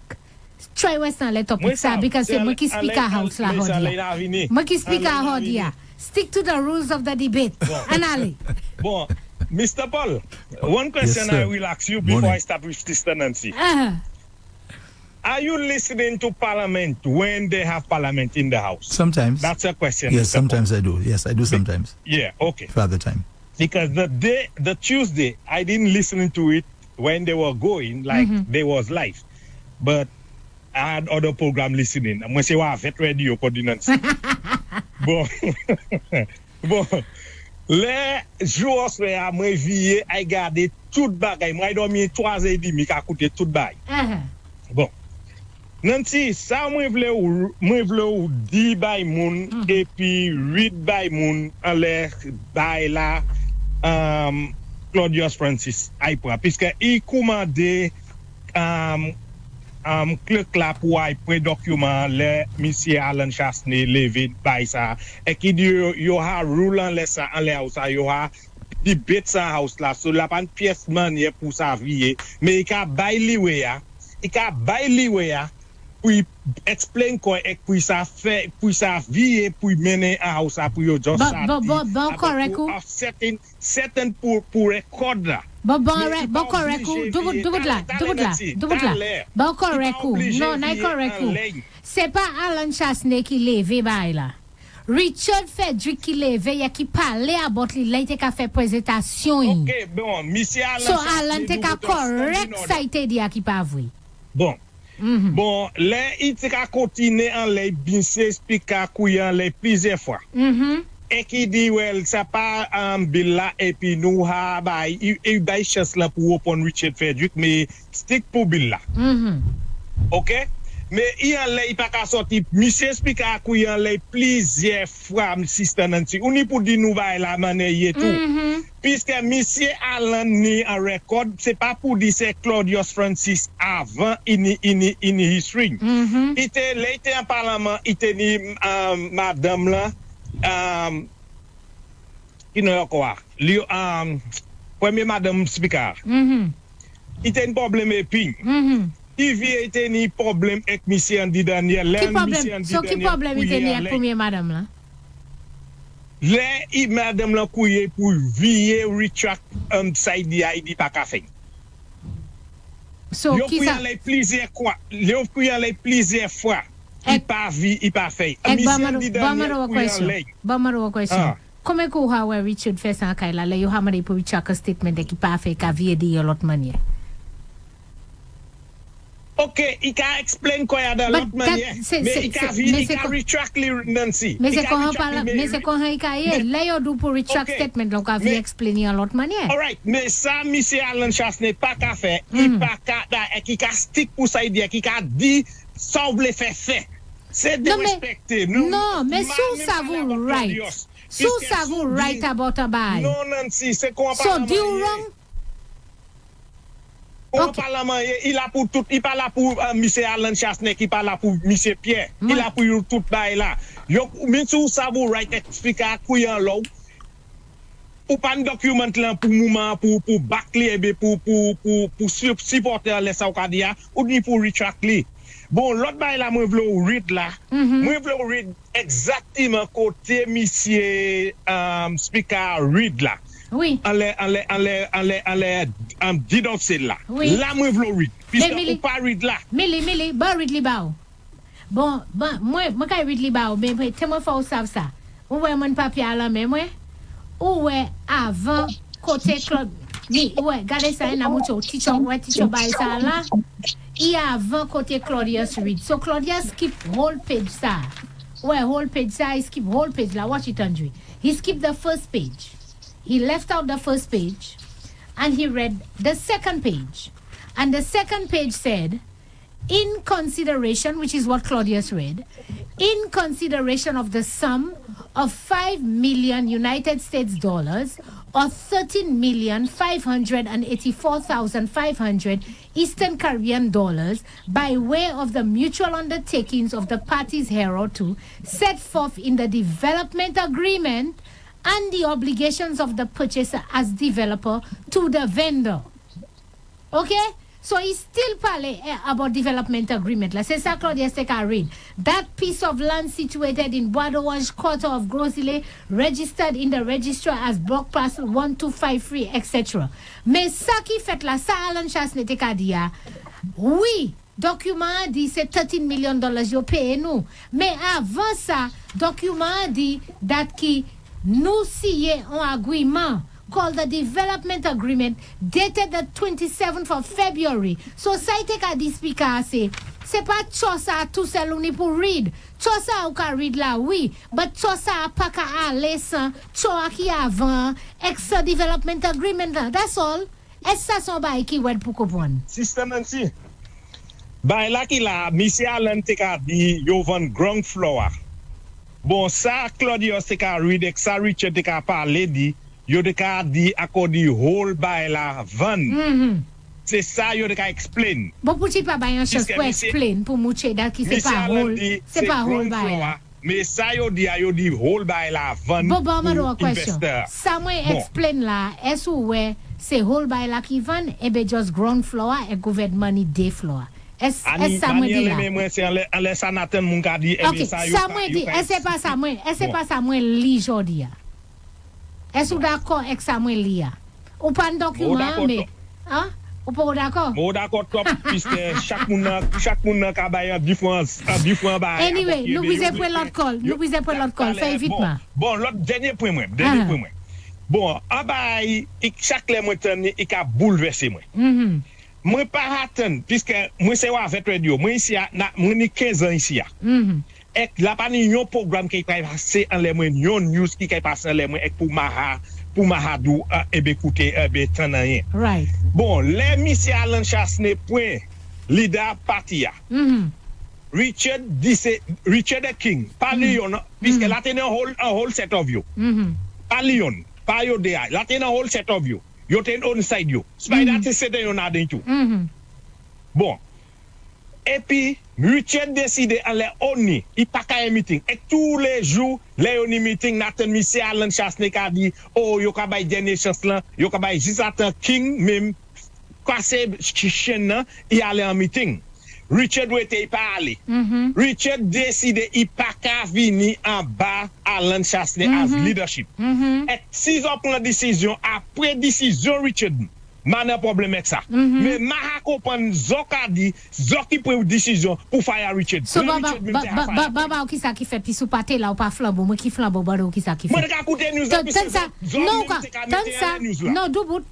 Try Western let topic ça because c'est moi qui speak house la hodia. Moi qui speak hodia. Stick to the rules of the debate. Anali. Bon, Mr. Paul, one question I will ask you before I start with Sister Nancy. Are you listening to Parliament when they have Parliament in the House? Sometimes. That's a question. Yes, Mr. sometimes Paul. I do. Yes, I do sometimes. Yeah, okay. For the time. Because the Tuesday, I didn't listen to it when they were going, like they was live. But I had other program listening. I'm going to say, wow, vet radio coordinates. Bon. Les jours soir, moi vie, I garder tout bagay. Moi dormi 3h30, ka coûter tout bagay. Bon. Nancy, ça moi vle ou di bay moun et puis 8 bay moun en l'air bay la Claudius Francis aipra puisque il commandé clic là pour après document le monsieur Alan Chasney levé bay ça et qui dit yo ha rule en laisse ça en l'air ça yo ha debate ça house là so la pas pièce manière pour ça vie mais il ka bay liwe ya pour explain quoi et puis ça fait puis ça vie pour mener à house pour yo just bon correct certain pour record là bon correct double là bon correct non not correct c'est pas Alan Chasney qui levé bail là Richard Frederick qui levé ya qui parlait about il était qu'a fait présentation OK bon monsieur Alan so Alan te ka correct ça été dit qui pas vrai bon bon les il te ka continuer en les bien s'expliquer couillant les plusieurs fois et qui dit well ça pas bill là et puis nous ha bay il bay chance là pour open Richard Frederick mais stick pour bill là OK mais il allait pas qu'à sortir monsieur explique à couillant les plusieurs fois sister Nancy on y pour dire nous va la manière tout puisque monsieur Alan ni un record c'est pas pour dire c'est Claudius Francis avant in history il était en parlement il était ni madame là you know quoi premier madame speaker il était un problème épine il vient était ni problème avec monsieur Andy Daniel qui problème il était avec premier madame là les madame là couillé pour vier retract side ID pas café so qui ça les plusieurs quoi les plusieurs fois il pas fait monsieur question comment ko ha Richard fait ça kaila là yo ha mari pour retract statement qui pas fait ka vier de l'autre manière. OK, il can explain quoi y a dans l'autre manière. Mais il can retract Nancy. Mais c'est quand on parle, mais c'est quand il a là yo do pour retract statement donc a vie explainer en l'autre manière. All right, mais ça monsieur Alan Chasney pas qu'à faire, il pas qu'à qui ka stick pour ça idée qui ka dit ça veut faire. C'est de respecter. Non, mais sous ça vous right. Sous ça vous right about a buy. Non Nancy, c'est quoi so do you wrong? Au Parlement, il a pour tout, il pas là pour monsieur Alan Chasney, qui pas là pour monsieur Pierre, il a pour tout bail là. Yo, mais sous ça vous right expliquer à couillant l'eau. Ou pas un document là pour moment pour bacler pour supporter les ça ou ni pour retract li. Bon, l'autre bail là, moi vle ou read là. Moi vle ou read exactement côté monsieur speaker read là. Oui. Allez, didoncer là. Oui. Là, moi vle ou read. Puisque ou pas read là. Mili, ba read li ba ou. Bon, moi ka read li ba ou, mais te moi faut savoir ça. Ou ouais mon papier à la même ouais. Ou ouais avant côté club. Ni ouais, regardez ça na mucho teacher by ça là. Il y a avant côté Claudius read. So Claudius skip whole page ça. Ouais, whole page ça, he skip whole page là. Watch it Andre. He skipped the first page. He left out the first page and he read the second page. And the second page said, in consideration, which is what Claudius read, in consideration of the sum of 5 million United States dollars or 13,584,500 Eastern Caribbean dollars by way of the mutual undertakings of the parties hereto set forth in the development agreement and the obligations of the purchaser as developer to the vendor. Okay? So he still parle about development agreement. C'est ça Claudius take a read. That piece of land situated in Bois d'Orange, quarter of Grosile, registered in the registrar as block parcel 1253, etc. Mais ça qui fait là, ça Alan Chasne te ka di a, oui, document dit c'est 13 million dollars yo paye nous. Mais avant ça, document dit that qui nous signé un agreement called the development agreement dated the 27th of February. So ça ite ka di speaker say c'est pas chosa tout seul ou ni pour read. Chosa ou ka read là oui, but chosa pas ka aller sans choa qui avant ex development agreement là. That's all. Est-ce ça son bail qui word pour comprendre? System ainsi. Bail là qui là monsieur Allen te ka di yo van ground floor. Bon ça Claudius te ka read et ça Richard te ka parler di yo de ka di akodi whole by la van. C'est ça yo de ka explain. Bon pour pas ba yon chance pour explain pour mouche dat qui c'est pas whole. C'est pas whole by la. Mais ça yo di whole by la van. Bon ma do question. Ça moi explain là, est-ce ouais c'est whole by la qui van et be just ground floor et gouvernement day floor. Est-ce ça moi dit là? Moi c'est en les sanatan mon ka di et ça yo. Ça moi dit, est-ce pas ça moi, est-ce pas ça moi li jodi. Est-ce que vous d'accord avec ça, moi, Lia? Ou pas un document, mais... Hein? Ou pas d'accord? Ou d'accord, top, puisque chaque monde a baillé différent bail. Anyway, nous visons pour l'autre call. Nous visons pour l'autre call. Fais vite, moi. Bon, l'autre dernier point, moi. Bon, en bail, chaque les mois, il a bouleversé, moi. Moi, pas attendre, puisque moi, c'est avec radio. Moi, ici, moi, 15 ans ici. Et la pas un programme qui est passé en les mois news qui est passé en les mois pour Mahadou et écouter Tananien. Right. Bon, les monsieur Alan Chasne point leader parti. Richard the King, pas Lyon puisque la tenait un whole set of you. Pas Lyon, pas yo there. La tenait un whole set of you. Yo ten on side you. Spider c'est yon a den tout. Bon. Et puis, Richard décide à aller oni, il pas qu'à un meeting. Et tous les jours, les oni meeting, Nathan Monsieur Alan Chasne a dit, oh, yo ka bay dernier chance là, yo ka bay juste King, même, cassé chaîne, il allait en meeting. Richard doit être pas aller. Richard décide, il pas qu'à venir en bas Alan Chasne as leadership. Et si on prend décision, après décision, Richard, man problème avec ça. Mais ma comprendre Zoka dit Zoki prend décision pour faire Richard. So baba qui ça qui fait puis sous pâté là ou pas flambeau moi qui flambeau bado qui ça qui fait. Moi ka écouter news non doubout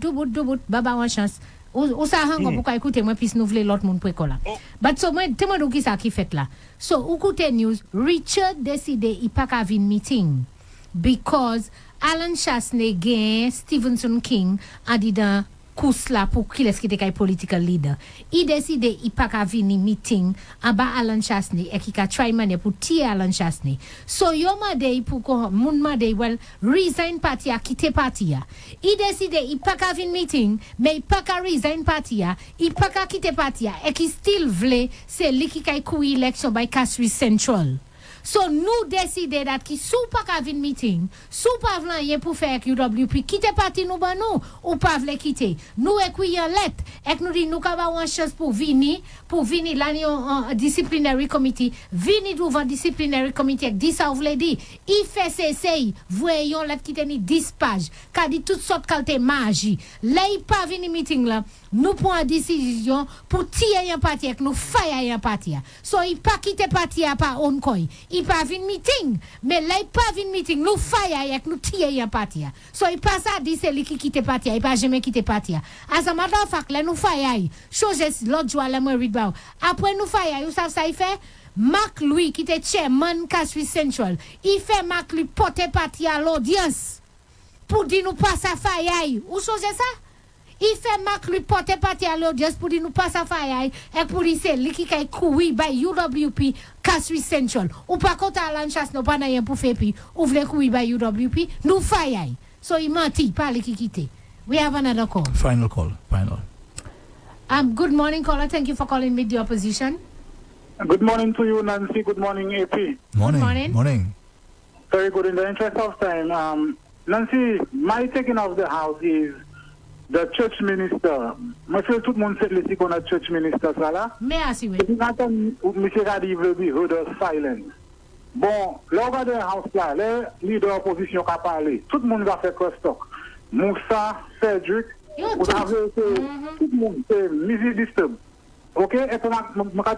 baba une chance. Ou ça hang pour écouter moi puis nous voulons l'autre monde pour école. But so moi te moi qui ça qui fait là. So ou écouter news Richard décide il pas ka vinn meeting because Alan Chasne gain Stevenson King a dit dans course là pour qui est-ce qui était political leader. Il décide il pas qu'à venir meeting en bas Alan Chasne et qui a try manière pour tirer Alan Chasne. So yo made pour que moun made well resign party a quitter party a. Il décide il pas qu'à venir meeting mais il pas qu'à resign party a, il pas qu'à quitter party a et qui still vle c'est lui qui a courir election by Castries Central. So nous décider that ki sou pas ka vin meeting, sou pas vlan yen pour faire UWP, quitte parti nous ban nous ou pas vle quitter. Nous écrit en lettre et nous dit nous ka ba une chance pour venir l'année en disciplinary committee, venir devant disciplinary committee avec 10 ça vle dit. Il fait cesser, voyons lettre qui teni 10 pages, ka dit toutes sortes qualité magie. Là il pas venir meeting là, nous prenons une décision pour tirer un parti avec nous faille un parti. So il pas quitter parti à pas on koy. Il pas vin meeting, mais là il pas vin meeting, nous faille avec nous tirer un parti. So il pas ça dit c'est lui qui quitte parti, il pas jamais quitter parti. As a matter of fact, là nous faille. Chose l'autre jour là moi read about. Après nous faille, vous savez ça il fait Marc Louis qui était chairman Casui Central. Il fait Marc Louis porter parti à l'audience pour dire nous pas ça faille. Ou chose ça? Il fait Marc lui porter parti à l'audience pour dire nous pas ça faille et pour dire c'est lui qui a couru by UWP Casui Central. Ou pas contre Alan Chasse nous pas rien pour faire puis ou voulez courir by UWP nous faille. So il menti pas lui qui quitter. We have another call. Final call. Good morning caller, thank you for calling me the opposition. Good morning to you, Nancy. Good morning, AP. Morning. Very good. In the interest of time, Nancy, my taking of the house is the church minister. Je fais tout le monde sait ici qu'on a church minister ça là. Merci oui. Monsieur Radi veut be heard of silence. Bon, là on va dans house là, les leaders opposition qui a parlé. Tout le monde va faire cross-talk. Moussa, Cedric, vous avez tout le monde c'est music disturb. OK? Et pour moi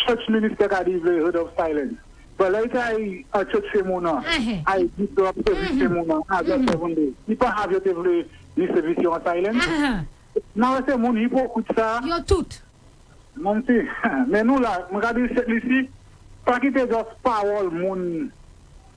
church minister qui a dit heard of silence. But later I church semona. I did the service semona. I just 7 days. You can't have your ni service en silence. Now c'est mon hypocrite ça. Yo tout. Mon petit. Mais nous là, regardez cette ici. Pas quitter just parole mon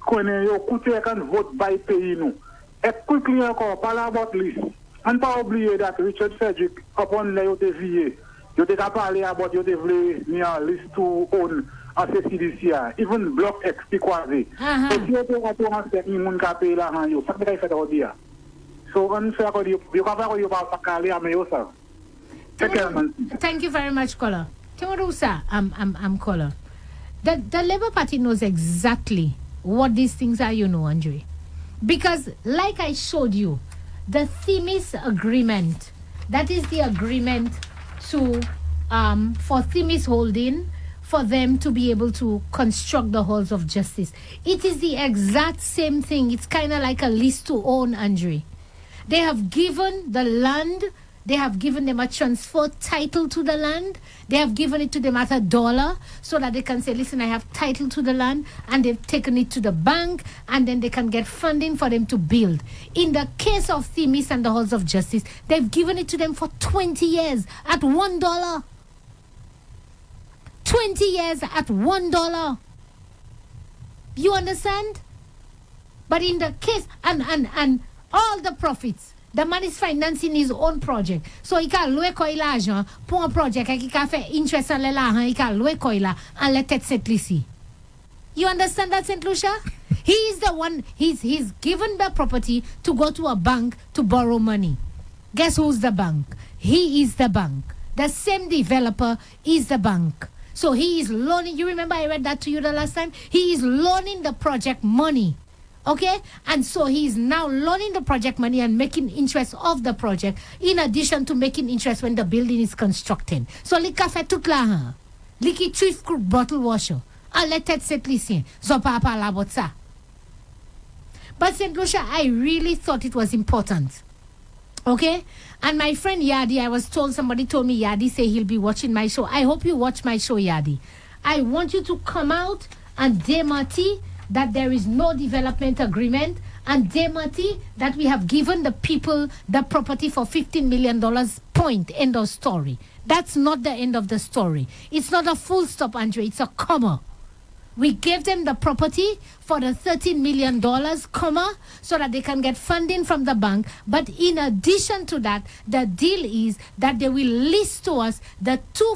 connaît yo coûter quand vote by pays nous. Et quickly encore parler about list. On pas oublier that Richard Cedric upon la yo te vie. Yo te parler about yo te vle ni en list to own en CCDC. Even block X qui croisé. Et si yo te retourner c'est ni moun ka payer l'argent yo. Ça peut faire aujourd'hui. So on fait quoi you pas caler à meilleur ça. Thank you very much, caller. Timorusa, I'm caller. The Labour Party knows exactly what these things are, you know, Andre. Because like I showed you, the Themis agreement, that is the agreement to for Themis Holding for them to be able to construct the halls of justice. It is the exact same thing. It's kind of like a lease to own, Andre. They have given the land, they have given them a transfer title to the land, they have given it to them at $1 so that they can say, listen, I have title to the land, and they've taken it to the bank, and then they can get funding for them to build. In the case of Themis and the Halls of Justice, they've given it to them for 20 years at $1. 20 years at $1. You understand? But in the case, and all the profits, the man is financing his own project. So he can louer quoi l'argent pour un projet qui can faire interest en l'argent, he can louer quoi là en la tête cette ici. You understand that, Saint Lucia? He is the one, he's given the property to go to a bank to borrow money. Guess who's the bank? He is the bank. The same developer is the bank. So he is loaning, you remember I read that to you the last time? He is loaning the project money. Okay? And so he is now loaning the project money and making interest of the project in addition to making interest when the building is constructed. So, li ka fait tout la han. Li ki chief bottle washer. A le tête set lisien. Zo pa la about ça. But St. Lucia, I really thought it was important. Okay? And my friend Yadi, I was told, somebody told me Yadi say he'll be watching my show. I hope you watch my show, Yadi. I want you to come out and demarty that there is no development agreement, and demarty that we have given the people the property for $15 million. Point. End of story. That's not the end of the story. It's not a full stop, Andre. It's a comma. We gave them the property for the $13 million, comma, so that they can get funding from the bank. But in addition to that, the deal is that they will lease to us the two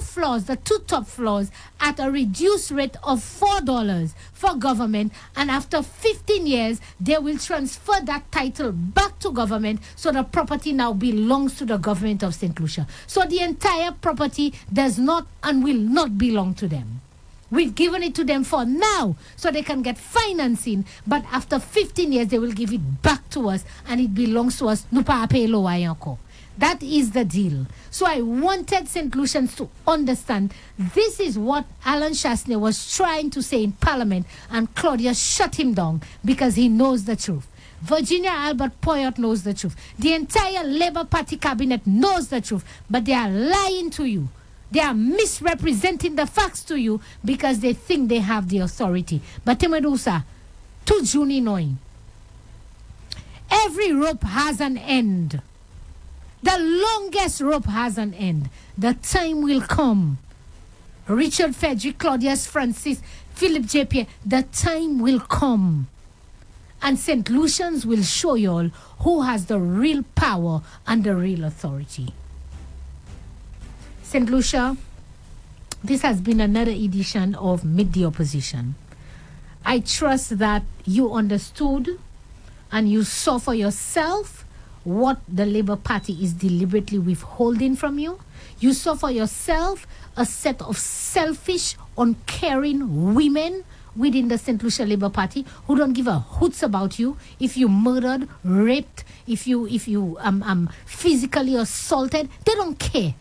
top floors at a reduced rate of $4 for government. And after 15 years, they will transfer that title back to government, so the property now belongs to the government of St. Lucia. So the entire property does not and will not belong to them. We've given it to them for now so they can get financing, but after 15 years they will give it back to us and it belongs to us. That is the deal. So I wanted St. Lucians to understand this is what Alan Chasney was trying to say in Parliament, and Claudius shut him down because he knows the truth. Virginia Albert Poyot knows the truth. The entire Labour Party cabinet knows the truth, but they are lying to you. They are misrepresenting the facts to you because they think they have the authority. But Temedusa, to Juni knowing, every rope has an end. The longest rope has an end. The time will come. Richard Frederick, Claudius Francis, Philip J. Pierre, the time will come. And St. Lucians will show you all who has the real power and the real authority. St. Lucia, this has been another edition of Meet the Opposition. I trust that you understood and you saw for yourself what the Labour Party is deliberately withholding from you. You saw for yourself a set of selfish, uncaring women within the St. Lucia Labour Party who don't give a hoots about you. If you murdered, raped, if you physically assaulted, they don't care.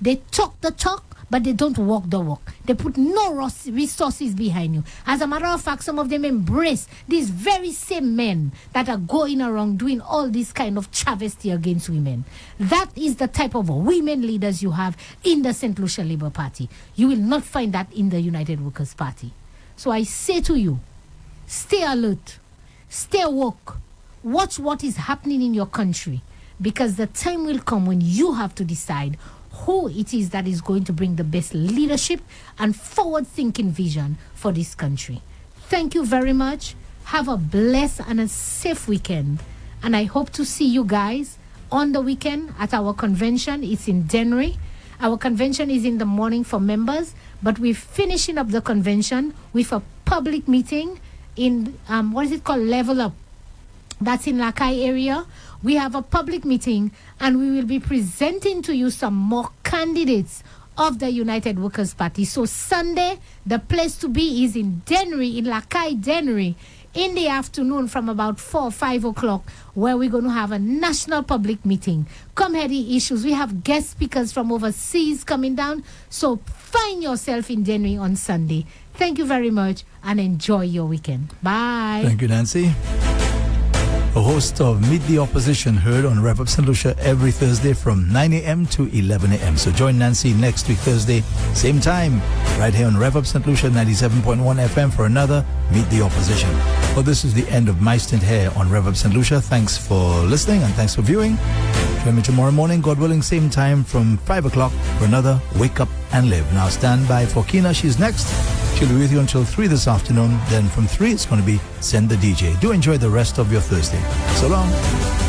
They talk the talk, but they don't walk the walk. They put no resources behind you. As a matter of fact, some of them embrace these very same men that are going around doing all this kind of travesty against women. That is the type of women leaders you have in the St. Lucia Labour Party. You will not find that in the United Workers' Party. So I say to you, stay alert, stay woke, watch what is happening in your country, because the time will come when you have to decide who it is that is going to bring the best leadership and forward-thinking vision for this country. Thank you very much. Have a blessed and a safe weekend. And I hope to see you guys on the weekend at our convention. It's in January. Our convention is in the morning for members, but we're finishing up the convention with a public meeting in, Level Up. That's in Lakai area. We have a public meeting and we will be presenting to you some more candidates of the United Workers' Party. So Sunday, the place to be is in Dennery, in Lakai Dennery, in the afternoon from about 4 or 5 o'clock, where we're going to have a national public meeting. Come hear the issues. We have guest speakers from overseas coming down. So find yourself in Dennery on Sunday. Thank you very much and enjoy your weekend. Bye. Thank you, Nancy. A host of Meet the Opposition heard on Rev Up St. Lucia every Thursday from 9 a.m. to 11 a.m. So join Nancy next week Thursday, same time, right here on Rev Up St. Lucia 97.1 FM for another Meet the Opposition. Well, this is the end of my stint here on Rev Up St. Lucia. Thanks for listening and thanks for viewing. Join me tomorrow morning, God willing, same time from 5 o'clock for another Wake Up and Live. Now stand by for Kina. She's next. She'll be with you until 3 this afternoon. Then from 3, it's going to be Send the DJ. Do enjoy the rest of your Thursday. So long.